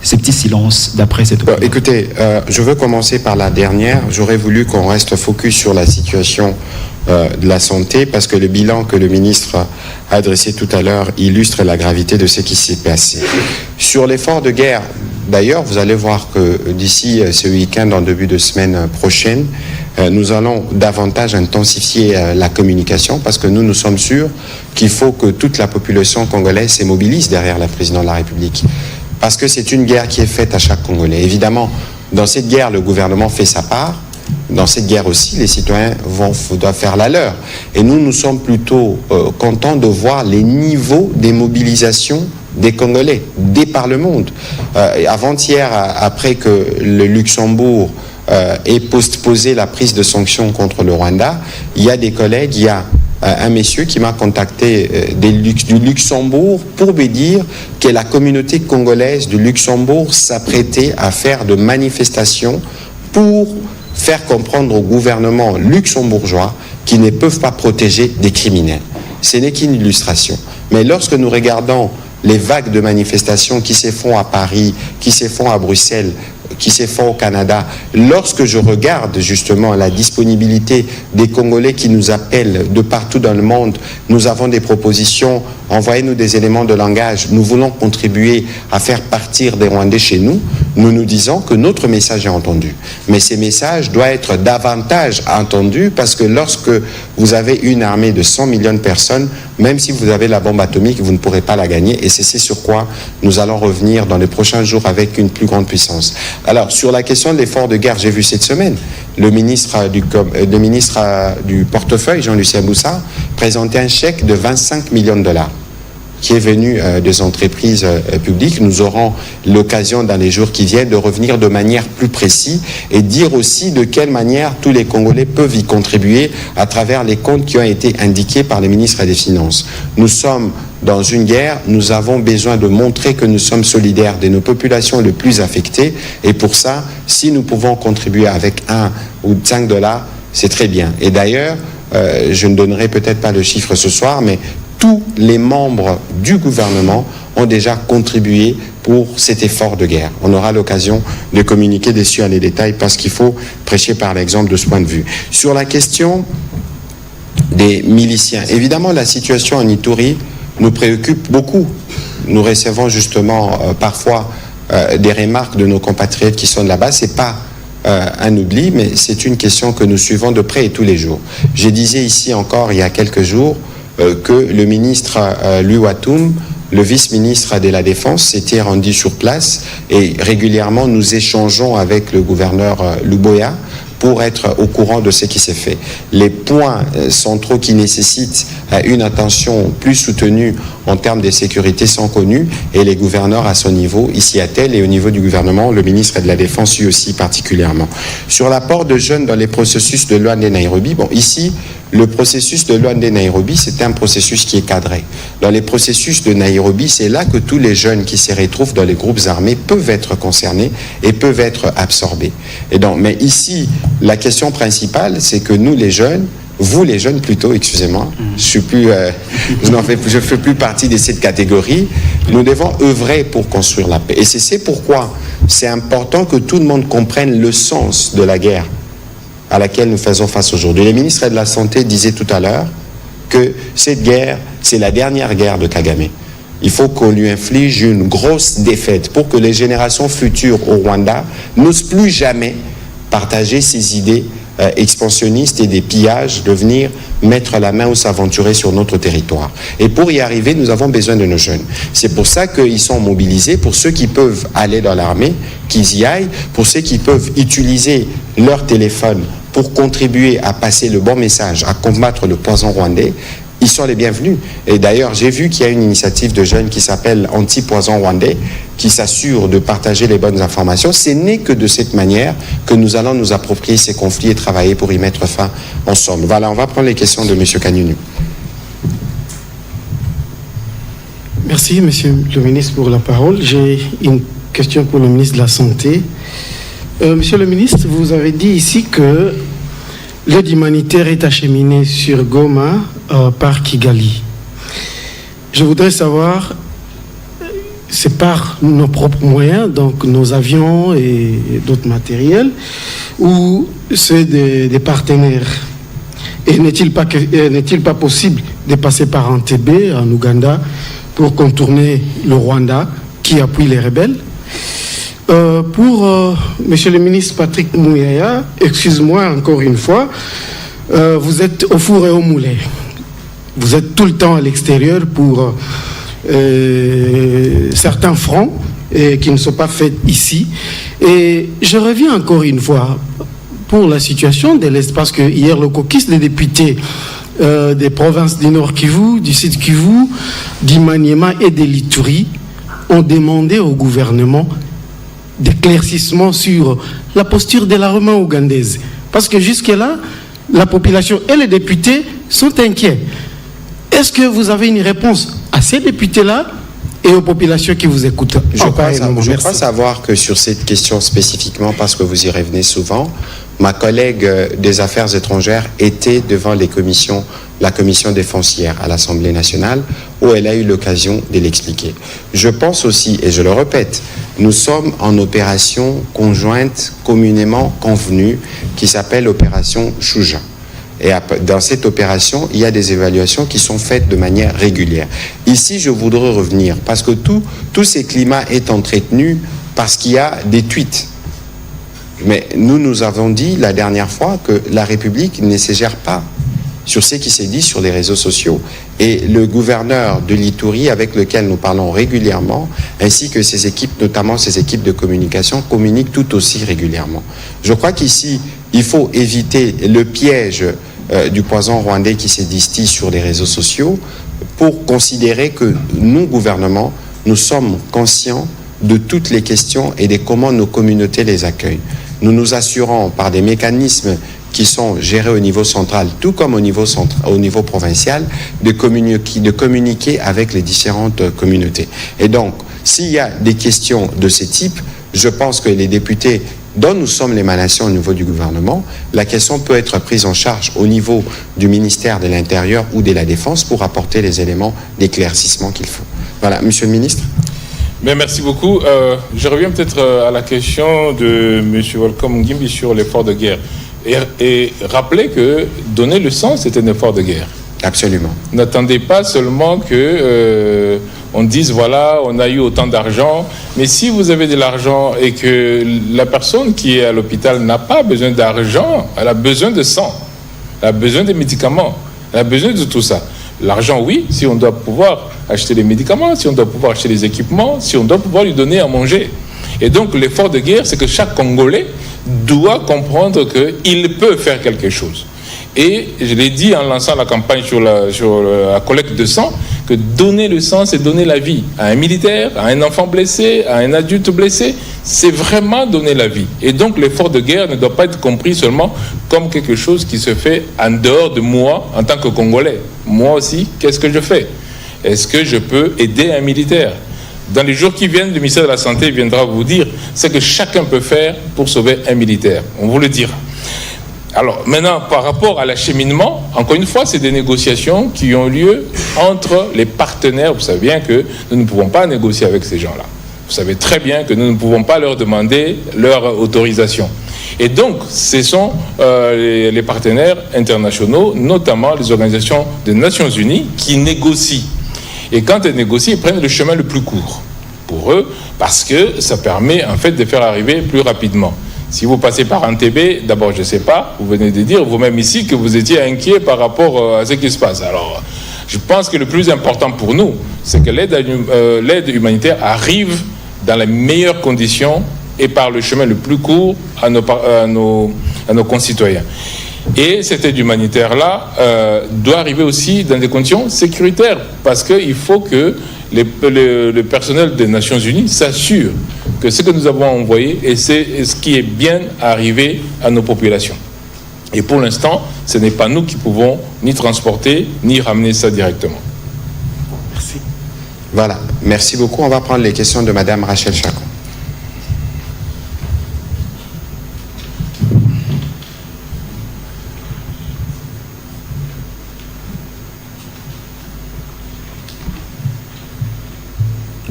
petits silences d'après cette opinion? Écoutez, je veux commencer par la dernière. J'aurais voulu qu'on reste focus sur la situation de la santé, parce que le bilan que le ministre a adressé tout à l'heure illustre la gravité de ce qui s'est passé. Sur l'effort de guerre, d'ailleurs, vous allez voir que d'ici ce week-end, en début de semaine prochaine, nous allons davantage intensifier la communication, parce que nous sommes sûrs qu'il faut que toute la population congolaise se mobilise derrière le président de la République. Parce que c'est une guerre qui est faite à chaque Congolais. Évidemment, dans cette guerre, le gouvernement fait sa part. Dans cette guerre aussi, les citoyens doivent faire la leur. Et nous sommes plutôt contents de voir les niveaux des mobilisations des Congolais, des par le monde. Avant-hier, après que le Luxembourg ait postposé la prise de sanctions contre le Rwanda, il y a des collègues, il y a un monsieur qui m'a contacté du Luxembourg pour me dire que la communauté congolaise du Luxembourg s'apprêtait à faire de manifestations pour faire comprendre au gouvernement luxembourgeois qu'ils ne peuvent pas protéger des criminels. Ce n'est qu'une illustration. Mais lorsque nous regardons les vagues de manifestations qui se font à Paris, qui se font à Bruxelles, qui se font au Canada, lorsque je regarde justement la disponibilité des Congolais qui nous appellent de partout dans le monde, nous avons des propositions, envoyez-nous des éléments de langage, nous voulons contribuer à faire partir des Rwandais chez nous, nous nous disons que notre message est entendu. Mais ces messages doivent être davantage entendus, parce que lorsque vous avez une armée de 100 millions de personnes, même si vous avez la bombe atomique, vous ne pourrez pas la gagner, et c'est sur quoi nous allons revenir dans les prochains jours avec une plus grande puissance. Alors, sur la question de l'effort de guerre, j'ai vu cette semaine le ministre du portefeuille, Jean-Lucien Boussard, présenter un chèque de 25 millions de dollars qui est venu des entreprises publiques. Nous aurons l'occasion dans les jours qui viennent de revenir de manière plus précise et dire aussi de quelle manière tous les Congolais peuvent y contribuer à travers les comptes qui ont été indiqués par le ministre des Finances. Nous sommes dans une guerre, nous avons besoin de montrer que nous sommes solidaires de nos populations les plus affectées, et pour ça, si nous pouvons contribuer avec 1 ou 5 dollars, c'est très bien. Et d'ailleurs, je ne donnerai peut-être pas le chiffre ce soir, mais tous les membres du gouvernement ont déjà contribué pour cet effort de guerre. On aura l'occasion de communiquer dessus en les détails, parce qu'il faut prêcher par l'exemple de ce point de vue. Sur la question des miliciens, évidemment, la situation en Ituri nous préoccupe beaucoup. Nous recevons justement parfois des remarques de nos compatriotes qui sont là-bas. Ce n'est pas un oubli, mais c'est une question que nous suivons de près et tous les jours. Je disais ici encore il y a quelques jours que le ministre Louis Watoum, le vice-ministre de la Défense, s'était rendu sur place, et régulièrement nous échangeons avec le gouverneur Luboya pour être au courant de ce qui s'est fait. Les points centraux qui nécessitent une attention plus soutenue en termes de sécurité sont connus, et les gouverneurs à son niveau, ici à Tel, et au niveau du gouvernement, le ministre de la Défense lui aussi particulièrement. Sur l'apport de jeunes dans les processus de Luanda-Nairobi, bon, ici, le processus de Luanda-Nairobi, c'est un processus qui est cadré. Dans les processus de Nairobi, c'est là que tous les jeunes qui se retrouvent dans les groupes armés peuvent être concernés et peuvent être absorbés. Et donc, mais ici, la question principale, c'est que nous, les jeunes, vous les jeunes plutôt, excusez-moi, je ne fais plus partie de cette catégorie, nous devons œuvrer pour construire la paix. Et c'est pourquoi c'est important que tout le monde comprenne le sens de la guerre à laquelle nous faisons face aujourd'hui. Le ministre de la Santé disait tout à l'heure que cette guerre, c'est la dernière guerre de Kagame. Il faut qu'on lui inflige une grosse défaite pour que les générations futures au Rwanda n'osent plus jamais partager ces idées expansionnistes et des pillages, de venir mettre la main ou s'aventurer sur notre territoire. Et pour y arriver, nous avons besoin de nos jeunes. C'est pour ça qu'ils sont mobilisés. Pour ceux qui peuvent aller dans l'armée, qu'ils y aillent. Pour ceux qui peuvent utiliser leur téléphone pour contribuer à passer le bon message, à combattre le poison rwandais, ils sont les bienvenus. Et d'ailleurs, j'ai vu qu'il y a une initiative de jeunes qui s'appelle Anti-Poison Rwandais, qui s'assure de partager les bonnes informations. Ce n'est que de cette manière que nous allons nous approprier ces conflits et travailler pour y mettre fin ensemble. Voilà, on va prendre les questions de M. Kanyunu. Merci, Monsieur le ministre, pour la parole. J'ai une question pour le ministre de la Santé. Monsieur le ministre, vous avez dit ici que l'aide humanitaire est acheminée sur Goma par Kigali. Je voudrais savoir, c'est par nos propres moyens, donc nos avions et d'autres matériels, ou c'est des partenaires? Et n'est-il pas possible de passer par Entebbe, en Ouganda, pour contourner le Rwanda qui appuie les rebelles? Pour Monsieur le ministre Patrick Mouyaya, excuse-moi encore une fois, vous êtes au four et au moulin. Vous êtes tout le temps à l'extérieur pour certains fronts qui ne sont pas faits ici. Et je reviens encore une fois pour la situation de l'Est, parce que hier, le caucus des députés des provinces du Nord Kivu, du Sud Kivu, du Maniema et de l'Ituri ont demandé au gouvernement d'éclaircissement sur la posture de l'armée ougandaise. Parce que jusque-là, la population et les députés sont inquiets. Est-ce que vous avez une réponse à ces députés-là et aux populations qui vous écoutent? Je crois savoir que sur cette question spécifiquement, parce que vous y revenez souvent, ma collègue des Affaires étrangères était devant la commission des foncières à l'Assemblée nationale, où elle a eu l'occasion de l'expliquer. Je pense aussi, et je le répète, nous sommes en opération conjointe communément convenue qui s'appelle opération Chouja. Et dans cette opération, il y a des évaluations qui sont faites de manière régulière. Ici, je voudrais revenir, parce que tout ces climats est entretenu parce qu'il y a des tweets. Mais nous avons dit la dernière fois que la République ne se gère pas sur ce qui s'est dit sur les réseaux sociaux. Et le gouverneur de l'Ituri, avec lequel nous parlons régulièrement, ainsi que ses équipes, notamment ses équipes de communication, communiquent tout aussi régulièrement. Je crois qu'ici, il faut éviter le piège du poison rwandais qui se distille sur les réseaux sociaux pour considérer que nous, gouvernement, nous sommes conscients de toutes les questions et de comment nos communautés les accueillent. Nous nous assurons par des mécanismes qui sont gérés au niveau central, tout comme au niveau provincial, de communiquer avec les différentes communautés. Et donc, s'il y a des questions de ce type, je pense que les députés dont nous sommes l'émanation au niveau du gouvernement, la question peut être prise en charge au niveau du ministère de l'Intérieur ou de la Défense pour apporter les éléments d'éclaircissement qu'il faut. Voilà, Monsieur le ministre. Bien, merci beaucoup. Je reviens peut-être à la question de M. Volcom Ngimbi sur l'effort de guerre. Et rappelez que donner le sang, c'est un effort de guerre. Absolument. N'attendez pas seulement que on dise voilà, on a eu autant d'argent, mais si vous avez de l'argent et que la personne qui est à l'hôpital n'a pas besoin d'argent, elle a besoin de sang, elle a besoin de médicaments, elle a besoin de tout ça. L'argent, oui, si on doit pouvoir acheter les médicaments, si on doit pouvoir acheter les équipements, si on doit pouvoir lui donner à manger. Et donc l'effort de guerre, c'est que chaque Congolais doit comprendre qu'il peut faire quelque chose. Et je l'ai dit en lançant la campagne sur la collecte de sang, que donner le sang, c'est donner la vie à un militaire, à un enfant blessé, à un adulte blessé, c'est vraiment donner la vie. Et donc l'effort de guerre ne doit pas être compris seulement comme quelque chose qui se fait en dehors de moi en tant que Congolais. Moi aussi, qu'est-ce que je fais? Est-ce que je peux aider un militaire? Dans les jours qui viennent, le ministère de la Santé viendra vous dire ce que chacun peut faire pour sauver un militaire. On vous le dira. Alors maintenant, par rapport à l'acheminement, encore une fois, c'est des négociations qui ont lieu entre les partenaires. Vous savez bien que nous ne pouvons pas négocier avec ces gens-là. Vous savez très bien que nous ne pouvons pas leur demander leur autorisation. Et donc, ce sont les partenaires internationaux, notamment les organisations des Nations Unies, qui négocient. Et quand elles négocient, ils prennent le chemin le plus court pour eux, parce que ça permet en fait de faire arriver plus rapidement. Si vous passez par Entebbe, d'abord, je ne sais pas, vous venez de dire vous-même ici que vous étiez inquiet par rapport à ce qui se passe. Alors, je pense que le plus important pour nous, c'est que l'aide humanitaire arrive dans les meilleures conditions et par le chemin le plus court à nos concitoyens. Et cette aide humanitaire-là doit arriver aussi dans des conditions sécuritaires, parce qu'il faut que le personnel des Nations Unies s'assure que ce que nous avons envoyé et c'est ce qui est bien arrivé à nos populations. Et pour l'instant, ce n'est pas nous qui pouvons ni transporter, ni ramener ça directement. Merci. Voilà, merci beaucoup. On va prendre les questions de Madame Rachel Chacon.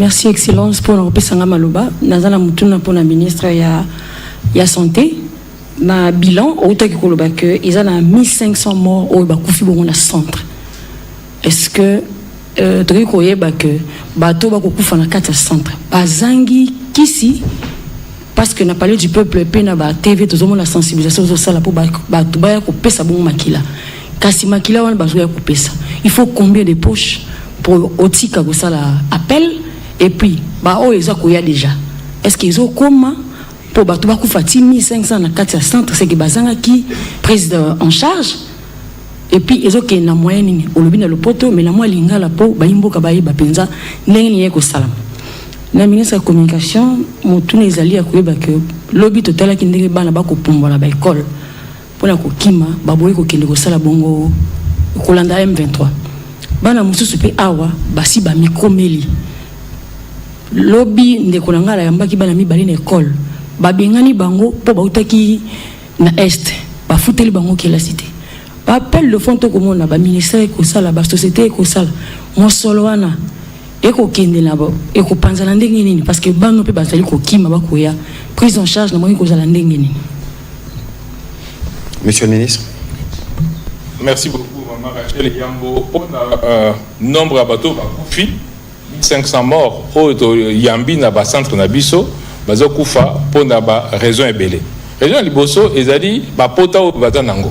Merci, Excellence, pour l'Europe Sanga Maloba. Nazala Mutuna pour la ministre ya Santé. na bilan autant que ils ont 1500 morts au bakufi bon na centre. Est-ce que tu koye ba que bato ba kokufa na kati centre bazangi kisi parce que na parlé du peuple pe na ba TV tozomo la sensibilisation zo sala pour bato ba ko pesa bon makila kasi makila wana bazo ya ko pesa. Il faut combien de poches pour otika ko sala appel et puis ba o eza ko ya déjà. Est-ce qu'ils ont comment pour bato ba kufa 1500 na kati centre c'est que bazanga qui président en charge. Et puis ils ont que na moyenne au lobby na le poto mais na moi linga la po ba imboka ba yiba penza ndenge ni yeko salam na ministre de communication mutune ezali akoyeba que lobby total ki ndenge bana ba ko pumbola ba école pona ko kima ba boye ko kende ko sala bongo ko landa M23 bana mususu pe awa basi ba mikomeli lobby ndeko na ngala yamba ki bana mi bali na école ba bengani bango po ba utaki na est ba futeli bango ki la cité. Appel le fond comme on a ba ministère ko sala ba société ko sala mo solo wana e ko kende na ba e ko panza na ndenge nini parce que bano pe bazali ko kima ba ko ya prise en charge na mo ko sala ndenge nini. Monsieur le ministre. Merci beaucoup maman Rachel Yambo pour nombre abato ba kufi 1500 morts au Yambi na ba centre na biso bazo kufa pour na ba raison ebele raison liboso ezali ba pota o bazanango.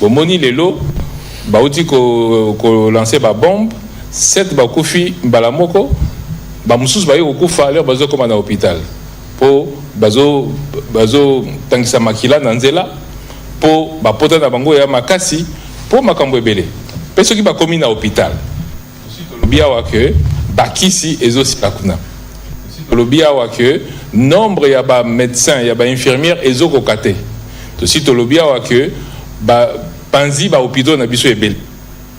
Bomoni lelo bauti ko lancer ba bombe 7 ba kufi mbala moko ba mususu ba yo kufa alors bazo koma na hôpital po bazo tangisa makila na nzela po ba pota na bango ya makasi po makambo ebele peso ki ba komi na hôpital lobia wa que bakisi ezosila kuna lobia wa que nombre ya ba médecin ya ba infirmière ezoko kate to sito lobia wa que ba panzi ba hôpital na biso ebele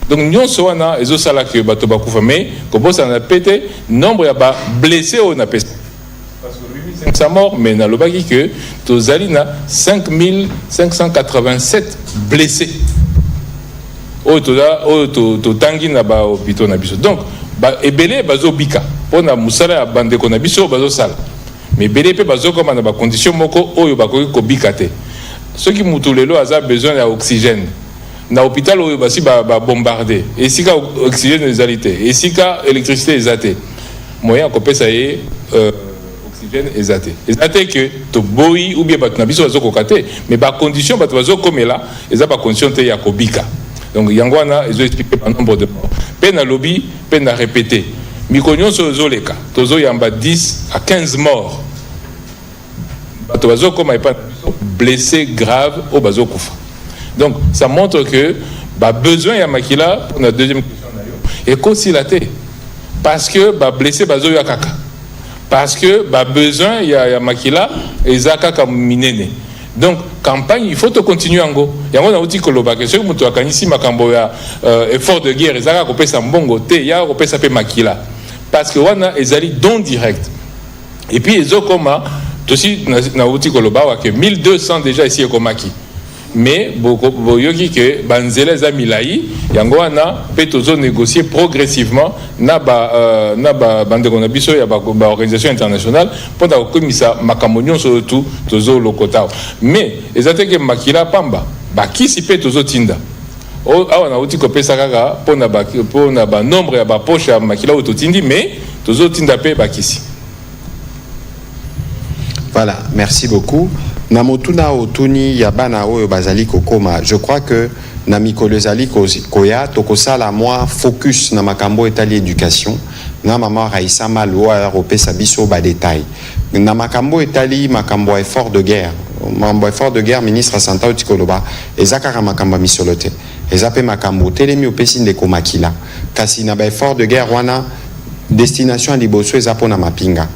donc nyonso wana ezo sala que bato bakufa mais ko bosa na pété nombre ya ba blessé au na peste parce que 8500 morts mais na lobaki que tozali na 5587 blessés o to tangi na ba hôpital na biso donc ba ebele bazo bika pona musala ya bande ko na biso bazo sala mais ebele pe bazo comme na ba condition moko oyo bakoki ko bika te. Ceux qui moutulelo a besoin d'oxygène. Na hôpital où basi ba bombardé. Et si ka oxygène ezalité, et si ka électricité ezate. Moyen ko pesa ye oxygène ezate. Ezate que to boyi ou bien bat na biso bazo kokate, mais ba condition bat bazo komela, eza ba condition te ya kobika. Donc yangwana ezo expliquer par nombre de morts. Pe na lobby, pe na répéter. Mikonyo so zoleka, tozo yamba 10 à 15 morts. Bato bazo koma epa blessé grave au bazo kufa. Donc ça montre que bah besoin ya makila pour notre deuxième question et consilaté parce que bah blessé bazo ya kaka parce que bah besoin ya makila ezaka comme minene. Donc campagne il faut te continuer ango yango na uti koloba que ceux mutu akanisi makambo ya effort de guerre ezaka ko pesa mbongo te ya ko pesa pe makila parce que wana ezali don direct et puis ezokoma aussi na uti koloba wa que 1200 déjà ici ekomaki mais boyoki que banzela za milai yango wana pe tozo négocier progressivement na ba bande kona biso ya ba organisation internationale pour komisa makamonyo sur tout tozo lokota mais ezate que makila pamba bakisi pe tozo tinda o awana uti ko pesa kaka pona ba nombre ya ba poche ya makila ototindi mais tozo tinda pe bakisi. Voilà, merci beaucoup. Namotuna otuni yabana oyo bazali kokoma. Je crois que na mikolo zali koya tokosala moi focus na makambo etali éducation. Na mama Raissa Malwa opesa biso ba détail. Na makambo etali makambo effort de guerre. Makambo effort de guerre ministre Santa Otikoloba ezaka makambo misolote. Ezape makambo telemi opesi ndeko makila. Kasi na ba effort de guerre wana destination liboso ezapona mapinga.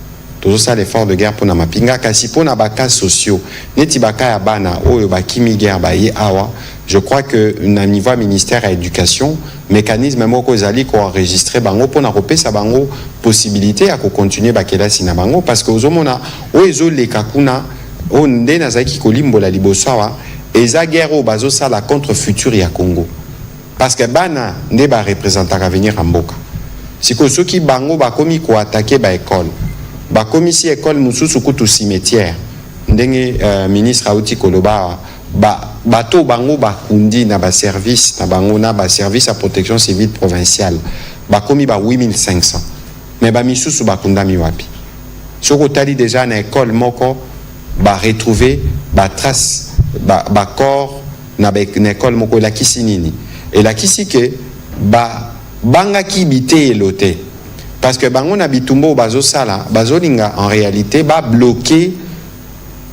Tout ça l'effort de guerre pour na mapinga kasi pour na baka sociaux neti baka ya bana oyo bakimi guerre ba ye awa. Je crois que na niveau ministère à éducation mécanisme moko zali ko enregistrer bango pour na kopesa bango possibilité à ko continuer bakela sina bango parce que ozomona oezo leka kuna o nde na zaki kolimbola liboso awa eza guerre o bazo sala contre futur ya Congo parce que bana nde ba représenter avenir en mboka siko soki bango bakomi ko attaquer ba école bakomi si école mususu kutu cimetière ndenge ministre auti koloba bato bango bakundi na ba service na bango na ba service à protection civile provinciale bakomi ba 8500 mais ba misusu bakunda miwapi soko tali déjà na école moko ba retrouver ba trace ba corps na école moko la kisinini et la kisike banga ki bité eloté parce que bango na bitumbo bazo sala bazolinga en réalité ba bloquer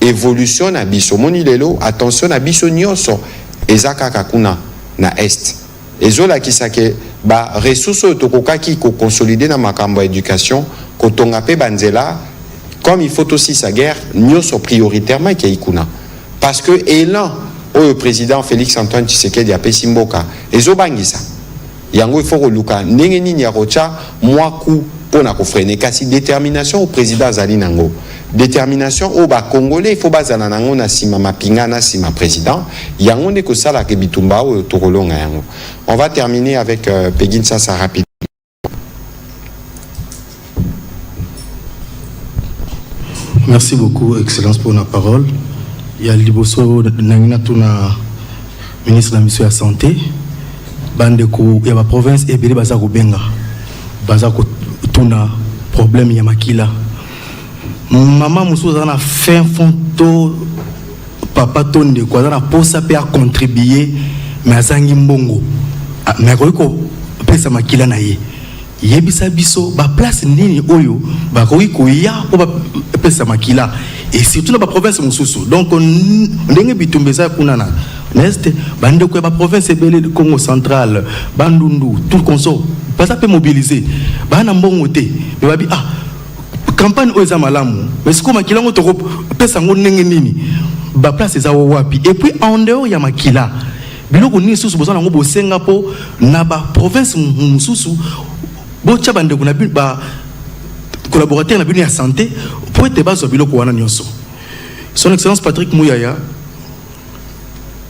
évolution na biso moni lelo attention na biso nyonso ezaka kakuna na est ezola kisake ba ressources tokokaki ko consolider na makambo éducation kotonga pe banzela comme il faut aussi sa guerre nyonso prioritairement ki ikuna parce que élan au président Félix Antoine Tshisekedi apesi mboka ezobangisa yango il faut koluka ndenge nini ya kocha mwaku pona ko freiner kasi détermination au président azali nango détermination au ba congolais il faut bazana nango na sima mapinga na sima président yango ne ko sala ke bitumba o tokolonga yango. On va terminer avec Pegin Sasa rapide. Merci beaucoup excellence pour la parole. Il y a liboso nangina tuna ministre de la mission de la santé bandeko ya ba province ebele baza ko benga baza ko tuna problème ya makila maman musu za na fin fonto papa tonde ko za na posa pe a contribuer mais azangi mbongo mais ko pesa makila na ye yebisa biso ba place nini oyo ba ko ya po ba pesa makila et surtout dans la province mususu donc ndenge bitumbeza kuna na neste bande ko ba province ebele Congo central bandundu tout conso pas ça peut mobiliser bana mbongo te mais babi campagne oza malamu mais siko makila ngo to pesa ngo ndenge nini ba place za wapi et puis en dehors ya makila biloko ni susu bozana ngo bosenga po na ba province mususu bocha bande kuna ba collaborateur na bini ya santé pour être base biloko wana nyonso. Son excellence Patrick Mouyaya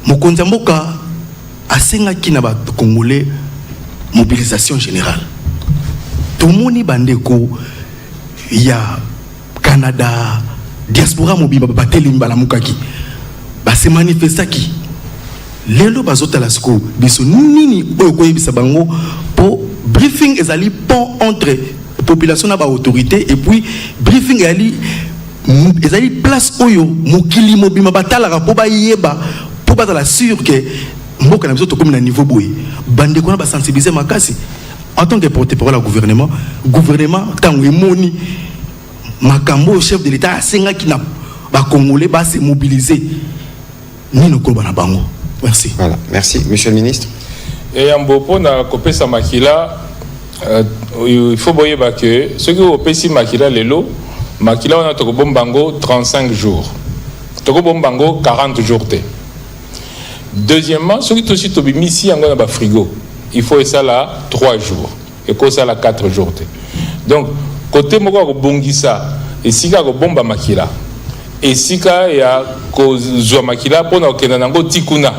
mokonzi mboka asenga kina ba congolais mobilisation générale tomoni bandeko ya Canada diaspora mobimba bateli mbala mukaki ba se manifestaki lelo bazota la sko biso nini oyo koyebisa bango po briefing ezali pont entre population na ba autorité et puis briefing ezali place oyo mokili mobima batala po ba yeba po ba la sûr que mboka na biso to comme na niveau boye bande ko na ba sensibiliser makasi en tant que porte-parole au gouvernement tango emoni makambo chef de l'état asenga ki na ba congolais ba se mobiliser nino ko bana bango. Merci. Voilà, merci monsieur le ministre. Et en bopo na kopesa makila il faut boyer que ceux qui ont payé makila lelo makila on a toko bombango 35 jours toko bombango 40 jours té. Deuxièmement ceux qui aussi tobi misi en ba frigo il faut ça là 3 jours et ko ça là 4 jours té. Donc côté moko ko bongisa et sika ko bomba makila et sika ya ko zo makila pona okenda nango tikuna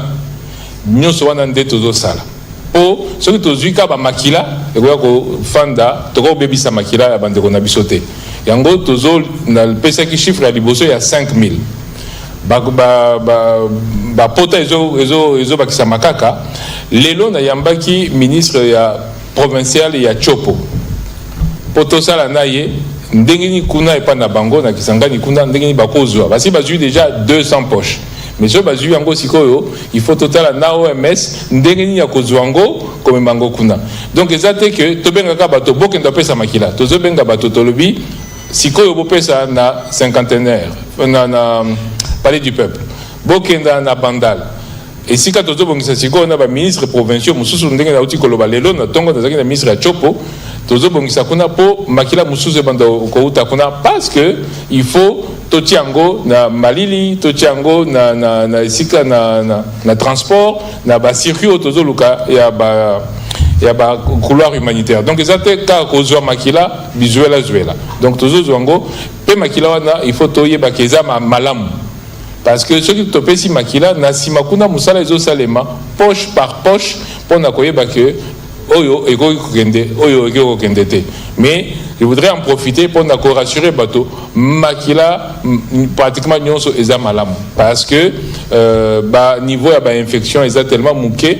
nyoso wana ndeto zo sala po soki tozuika ba makila ekoya ko fanda toko bebisa makila ya bandeko na bisote yango tozo na pesa ki chiffre ya liboso ya 5000 ba pota ezo bakisa makaka lelo na yambaki ministre ya provincial ya Chopo poto sala na ye ndenge ni kuna epa na bango na kisangani kuna ndenge ni bakozwa basi bazui déjà 200 poches mais ce bazui yango sikoyo il faut total na OMS ndenge ni ya kozwango comme mango kuna donc ezate que to benga ka bato bokenda pesa makila to zo benga bato tolobi sikoyo bo pesa na cinquantenaire na palais du peuple bokenda na bandal et si ka tozo bongisa sikoyo na ba ministre provinciaux mususu ndenge na uti koloba lelo na tongo na zaki na ministre ya Chopo tozo bongisa kuna po makila mususu banda ko uta kuna parce que il faut totiango na malili totiango na sika na transport na ba circuit tozo luka ya ba couloir humanitaire donc ezate ka kozwa makila bizuela zuela donc tozo zwango pe makila wana il faut toyeba keza malamu parce que ceux qui topesi makila na sima kuna musala ezo salema poche par poche pona koyeba que oyo eko kokende oyo eko kokende te. Mais je voudrais en profiter pour rassurer bateau makila pratiquement nyonso eza malamu parce que niveau ya ba infection eza tellement mouké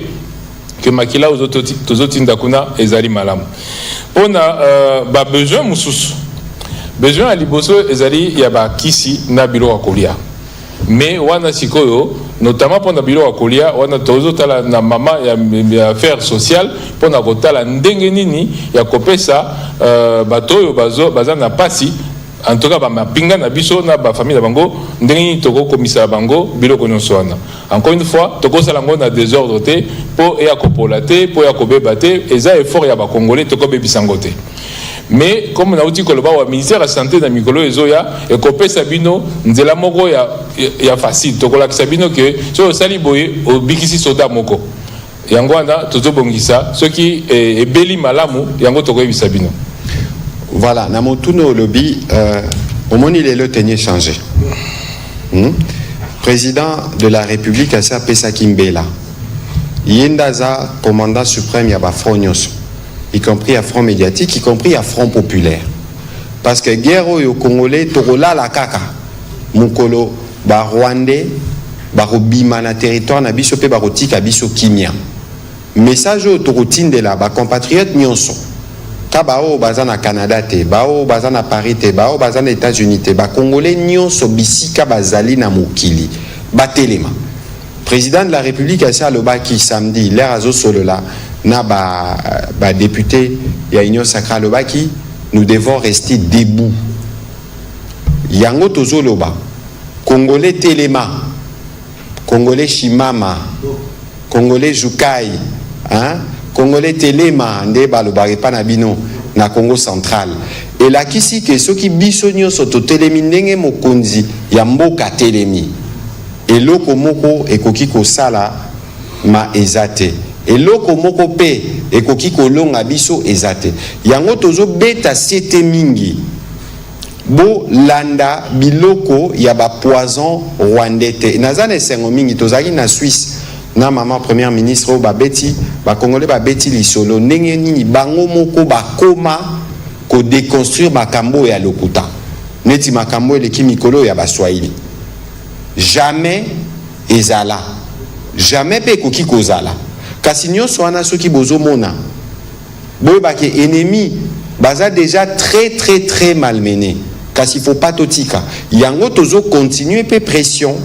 que makila aux autres indakuna ezali malamu. Pona besoin mususu besoin à liboso ezali ya ba kisi na bilo wa kolia. Mais wana sikoyo notamment pendant bilo wa kolia wana tozo tala na mama ya affaires sociales pona kotala ndenge nini ya kopesa batoyo baza na pasi en tout cas ba mapinga na biso na ba famille na bango ndenge nini toko komisa bango bilo nyonso wana. Encore une fois toko sala ngo na désordre te po ya kopola te po ya kobeba te eza effort ya ba congolais toko bebisango te. Mais comme on a dit que le ministère de la santé dans Mikolo Ezoya et copé Sabino nzela moko ya facile to kola Sabino que so sali boye au bikisi soda moko yango wana toto bongisa ce qui est beli malamu yango to ko Sabino. Voilà, na motuno lobby au moment il est le tenir changé. Président de la République a Pesa Kimbela. Yendaza commandant suprême ya ba Fronyos. Y compris à front médiatique, y compris à front populaire. Parce que guerre au Congolais, torola la kaka, mukolo, ba Rwandais, ba robima na territoire na biso pe ba rotika biso Kimia. Message au torotine de la ba compatriotes nyonso. Ka ba o bazana Canada te, ba o bazana Paris te, ba o bazana États-Unis te, ba Congolais nyonso bisika bazali na mokili, ba telema. Président de la République a ça le baki samedi, l'air azo solola. Na ba député ya Union Sacra Lobaki, nous devons rester debout. Yango tozoloba, Congolais Telema, Congolais Shimama, Congolais Jukai, hein? Congolais Telema, nde balobare panabino na Congo central. Et là kisi que ceux qui bisonyo soto telemi ndenge mokonzi ya mboka telemi. Et loko moko ekoki ko sala ma ezate. Et loko moko pe ekoki kolonga biso ezate yango tozo beta siete mingi bo landa biloko ya ba poison rwandais nazane sengo mingi tozaki na Suisse na maman première ministre ba beti ba congolais ba beti lisolo ndenge nini bango moko bakoma ko déconstruire makambo ya lokuta neti makambo eleki mikolo ya ba Swahili jamais ezala jamais pe ekoki kozala. Kasinyo soana ceux qui bozo mona. Boba ke ennemi baza déjà très malmené. Kasi faut pas totika. Yango tozo continuer pe pression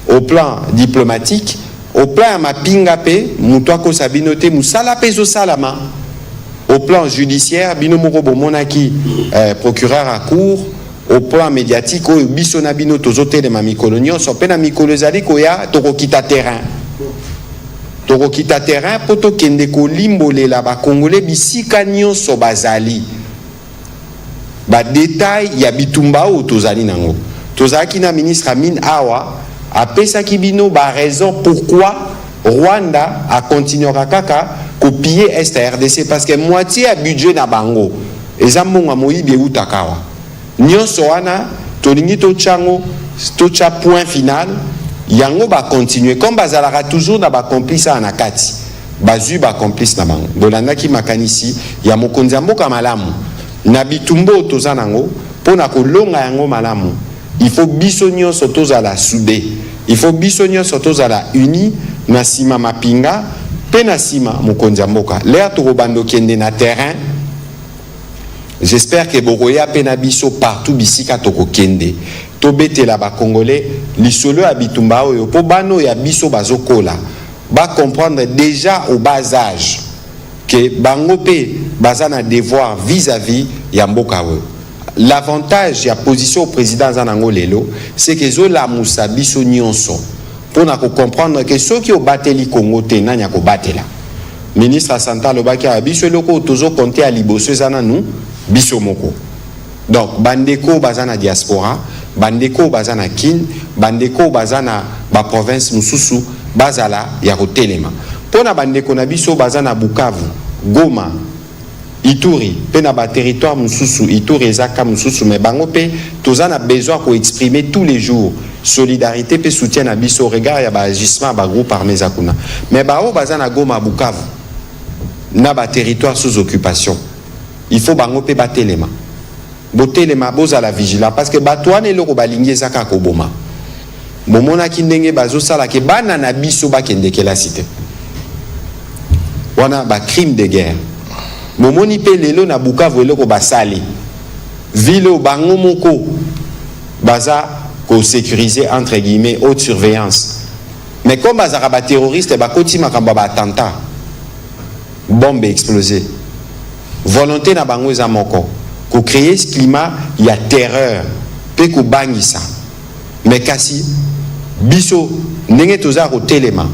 au plan diplomatique, au plan mapinga pe mutwa ko sabinote musala pezo salama. Au plan judiciaire bino moko bomonaki procureur à cour, au plan médiatique o biso na bino tozo tele ma mikolonio so pe na mikolo zali ko ya toko kita terrain. Toko kita terrain poto kende ko limbole la ba congolais bisika nyonso bazali ba détail ya bitumba o tozali nango tozaki na ministre Amin Awa apesa kibino ba raison pourquoi Rwanda a continuera kaka copier Est RDC parce que moitié à budget na bango ezamonga moyibi utakawa nyonso wana tolingi to chango to cha point final. Yango ba continuer comme bazalaka toujours na ba complice na kati bazui ba complice na bango bolanda ki makanisi ya mokonzi mboka malamu na bitumbo tozanango pona kolonga yango malamu il faut biso nyonso tozala soudé il faut biso nyonso tozala uni na sima mapinga pe na sima mokonzi mboka l'air to bando kende na terrain. J'espère que Boroya pena biso partout bisika toko kende tobete la ba congolais lisolo abitumba oyo po bano ya biso bazokola ba comprendre déjà au bas âge que bango pe bazana devoir vis-à-vis ya mboka oyo. L'avantage ya position au président zanango lelo c'est que zo la musa biso nyonso pona ko comprendre que ceux qui au bateli Congo te nanya ko batela ministre Santa Lobaki a biso loko tozo compter à liboso zananu biso moko. Donc bandeko bazana diaspora, bandeko bazana kin, bandeko bazana ba province mususu bazala ya kotelema. Pona bandeko na biso bazana Bukavu, Goma, Ituri, pe na ba territoire mususu, Ituri ezaka mususu mais bango pe tozana besoin ko exprimer tous les jours solidarité pe soutien na biso regard ya ba agissement ba groupe armé zakuna. Mais ba o bazana Goma Bukavu na ba territoire sous occupation. Il faut bango pe batelema. Botelema boza la vigilance parce que batouane le ko balingi zaka ko boma. Momona ki ndenge bazo sala ke bana na biso ba kende ke la cité. Wana ba crime de guerre. Momoni pe lelo na Bukavu le ko basali. Ville bango moko baza ko sécuriser entre guillemets haute surveillance. Mais comme bazara ba terroriste ba koti makamba ba attentat. Bombe explosée. Volonté na bango za moko. Ko créer ce climat, il y a terreur. Pe ko bangisa. Mais kasi biso ndenge toza ko telema.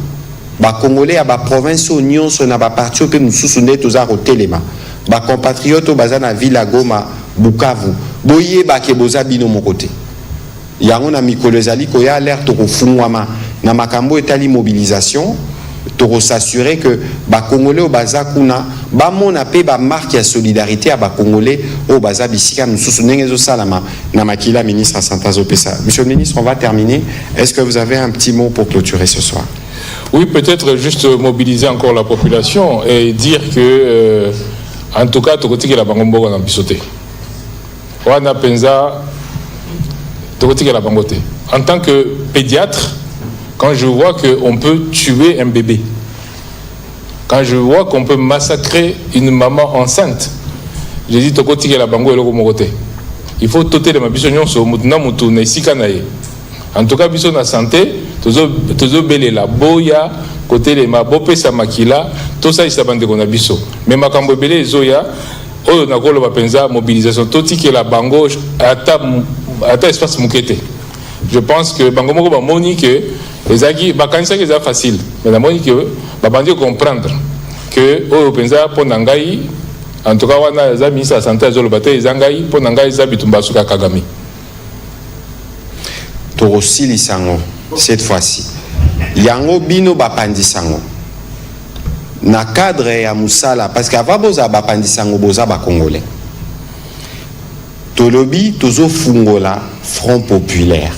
Ba Congolais à ba province nyonso na ba parti pe mususu nde toza ko telema. Ba compatriotes baza na Villa Goma, Bukavu. Boye ba ke boza bino mokote. Yango na mikolo ezali ko ya alerte ko fungwama na makambo etali mobilisation. Pour s'assurer que ba Congolais au baza kuna ba mona pe ba marque ya solidarité à ba Congolais au baza bisika mususu ndengezo salama na makila ministre Santazo Pesa. Monsieur le ministre, on va terminer. Est-ce que vous avez un petit mot pour clôturer ce soir? Oui, peut-être juste mobiliser encore la population et dire que en tout cas tokotiki la bangombo na bisoté. Wana penza tokotiki la bangote. En tant que pédiatre, quand je vois qu'on peut tuer un bébé, quand je vois qu'on peut massacrer une maman enceinte, j'ai dit toko tike la bango eloko mokote. Il faut toter les mabiso nyonso mutuna mutu na isika na ye. En tout cas biso na santé, tozo belela boya côté les mabope sa makila, tout ça isa bande kona biso. Mais makambo belé zoya oyo na kolo ba penza mobilisation totike la bango ata espace mukete. Je pense que bango moko ba moni que les agis, c'est facile. Mais la monique, va comprendre que au pensa pour Nangaï, en tout cas, on a les amis à santé à Zolobate, Zangaï, pour Nangaï, Zabitumba Suka Kagami. Torosi Lisango, cette fois-ci. Yango Bino Bapandi Sango. Na cadre ya Moussala, parce qu'avant Boza Bapandi Sango, Boza Bakongolais. Tolobi, Tozo Fungola, Front Populaire.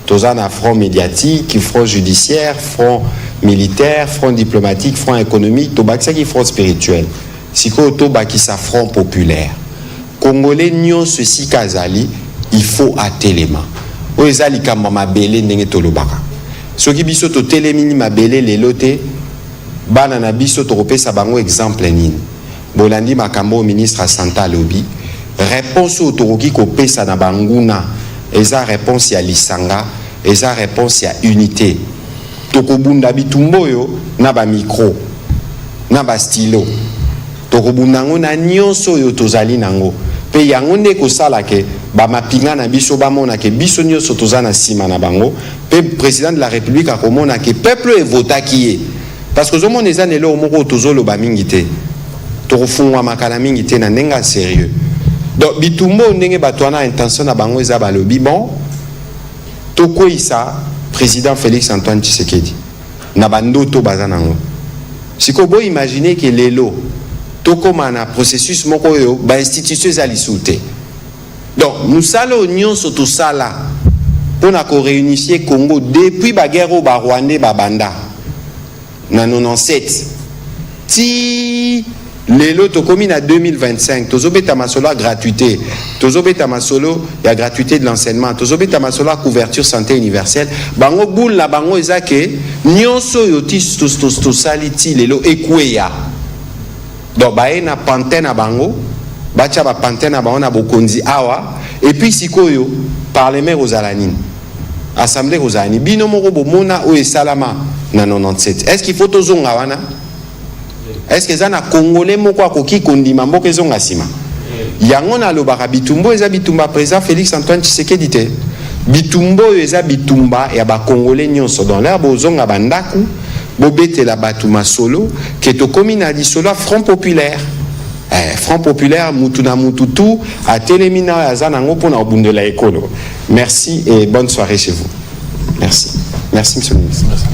Toza na front médiatique, front judiciaire, front militaire, front diplomatique, front économique, tobakisa qui front spirituel. Siko tobakisa front populaire. Congolais nyon ceci kazali, il faut atelema. O ezali kamba mabele ndenge tolobaka. Soki biso to telemini mabele lelote, bana na biso topesa bango exemple nini. Bolandi makambo ministre Santa Lobi, réponse au toroki ko pesa na banguna. Eza réponse ya lisanga, eza réponse ya unité. Tokobunda bitumbo yo na ba micro, na ba stylo. Tokobunda ngo na nyonso yo tozali nango. Pe yango nde ko sala ke ba mapinga na biso ba mona ke biso nyonso tozana sima na bango. Pe président de la République a komona ke peuple e vota kié. Parce que zomo neza nelo moko tozolo ba mingité. Tokofungwa makala mingité na nenga sérieux. Donc bitumbo ndenge batwana intention na bango eza balobi bon toko isa président Félix Antoine Tshisekedi na bandoto bazanango siko bo imaginer que lelo toko mana processus moko yo ba institution za lisute. Donc nous sala nyonso to sala pona ko réunifier Congo depuis ba guerre ba Rwanda ba banda na 97 ti Lelo tokomi na 2025, tozobeta masolo à gratuité, tozobeta masolo ya gratuité de l'enseignement, tozobeta masolo à couverture santé universelle. Bango boule la bango ezake nyonso yoti to saliti lelo ekweya. Donc bae na pantin na bango, bacha ba pantin na bango na bokonzi awa et puis sikoyo parlement rosalanine. Assemblée rosalanine bino moko bomona o esalama na 97. Est-ce qu'il faut tozonga wana? Est-ce que ça na Congolais moko akoki kondima mboka ezonga sima? Yango na lobaka bitumbo eza bitumba président Félix Antoine Tshisekedi te. Bitumbo eza bitumba ya ba Congolais nyonso dans l'air bozonga bandaku bobetela batu masolo ke tokomi na lisolo Front Populaire. Front Populaire mutu na mututu a telemina azana ngo pona obundela ekolo. Merci et bonne soirée chez vous. Merci. Merci monsieur le ministre. Merci.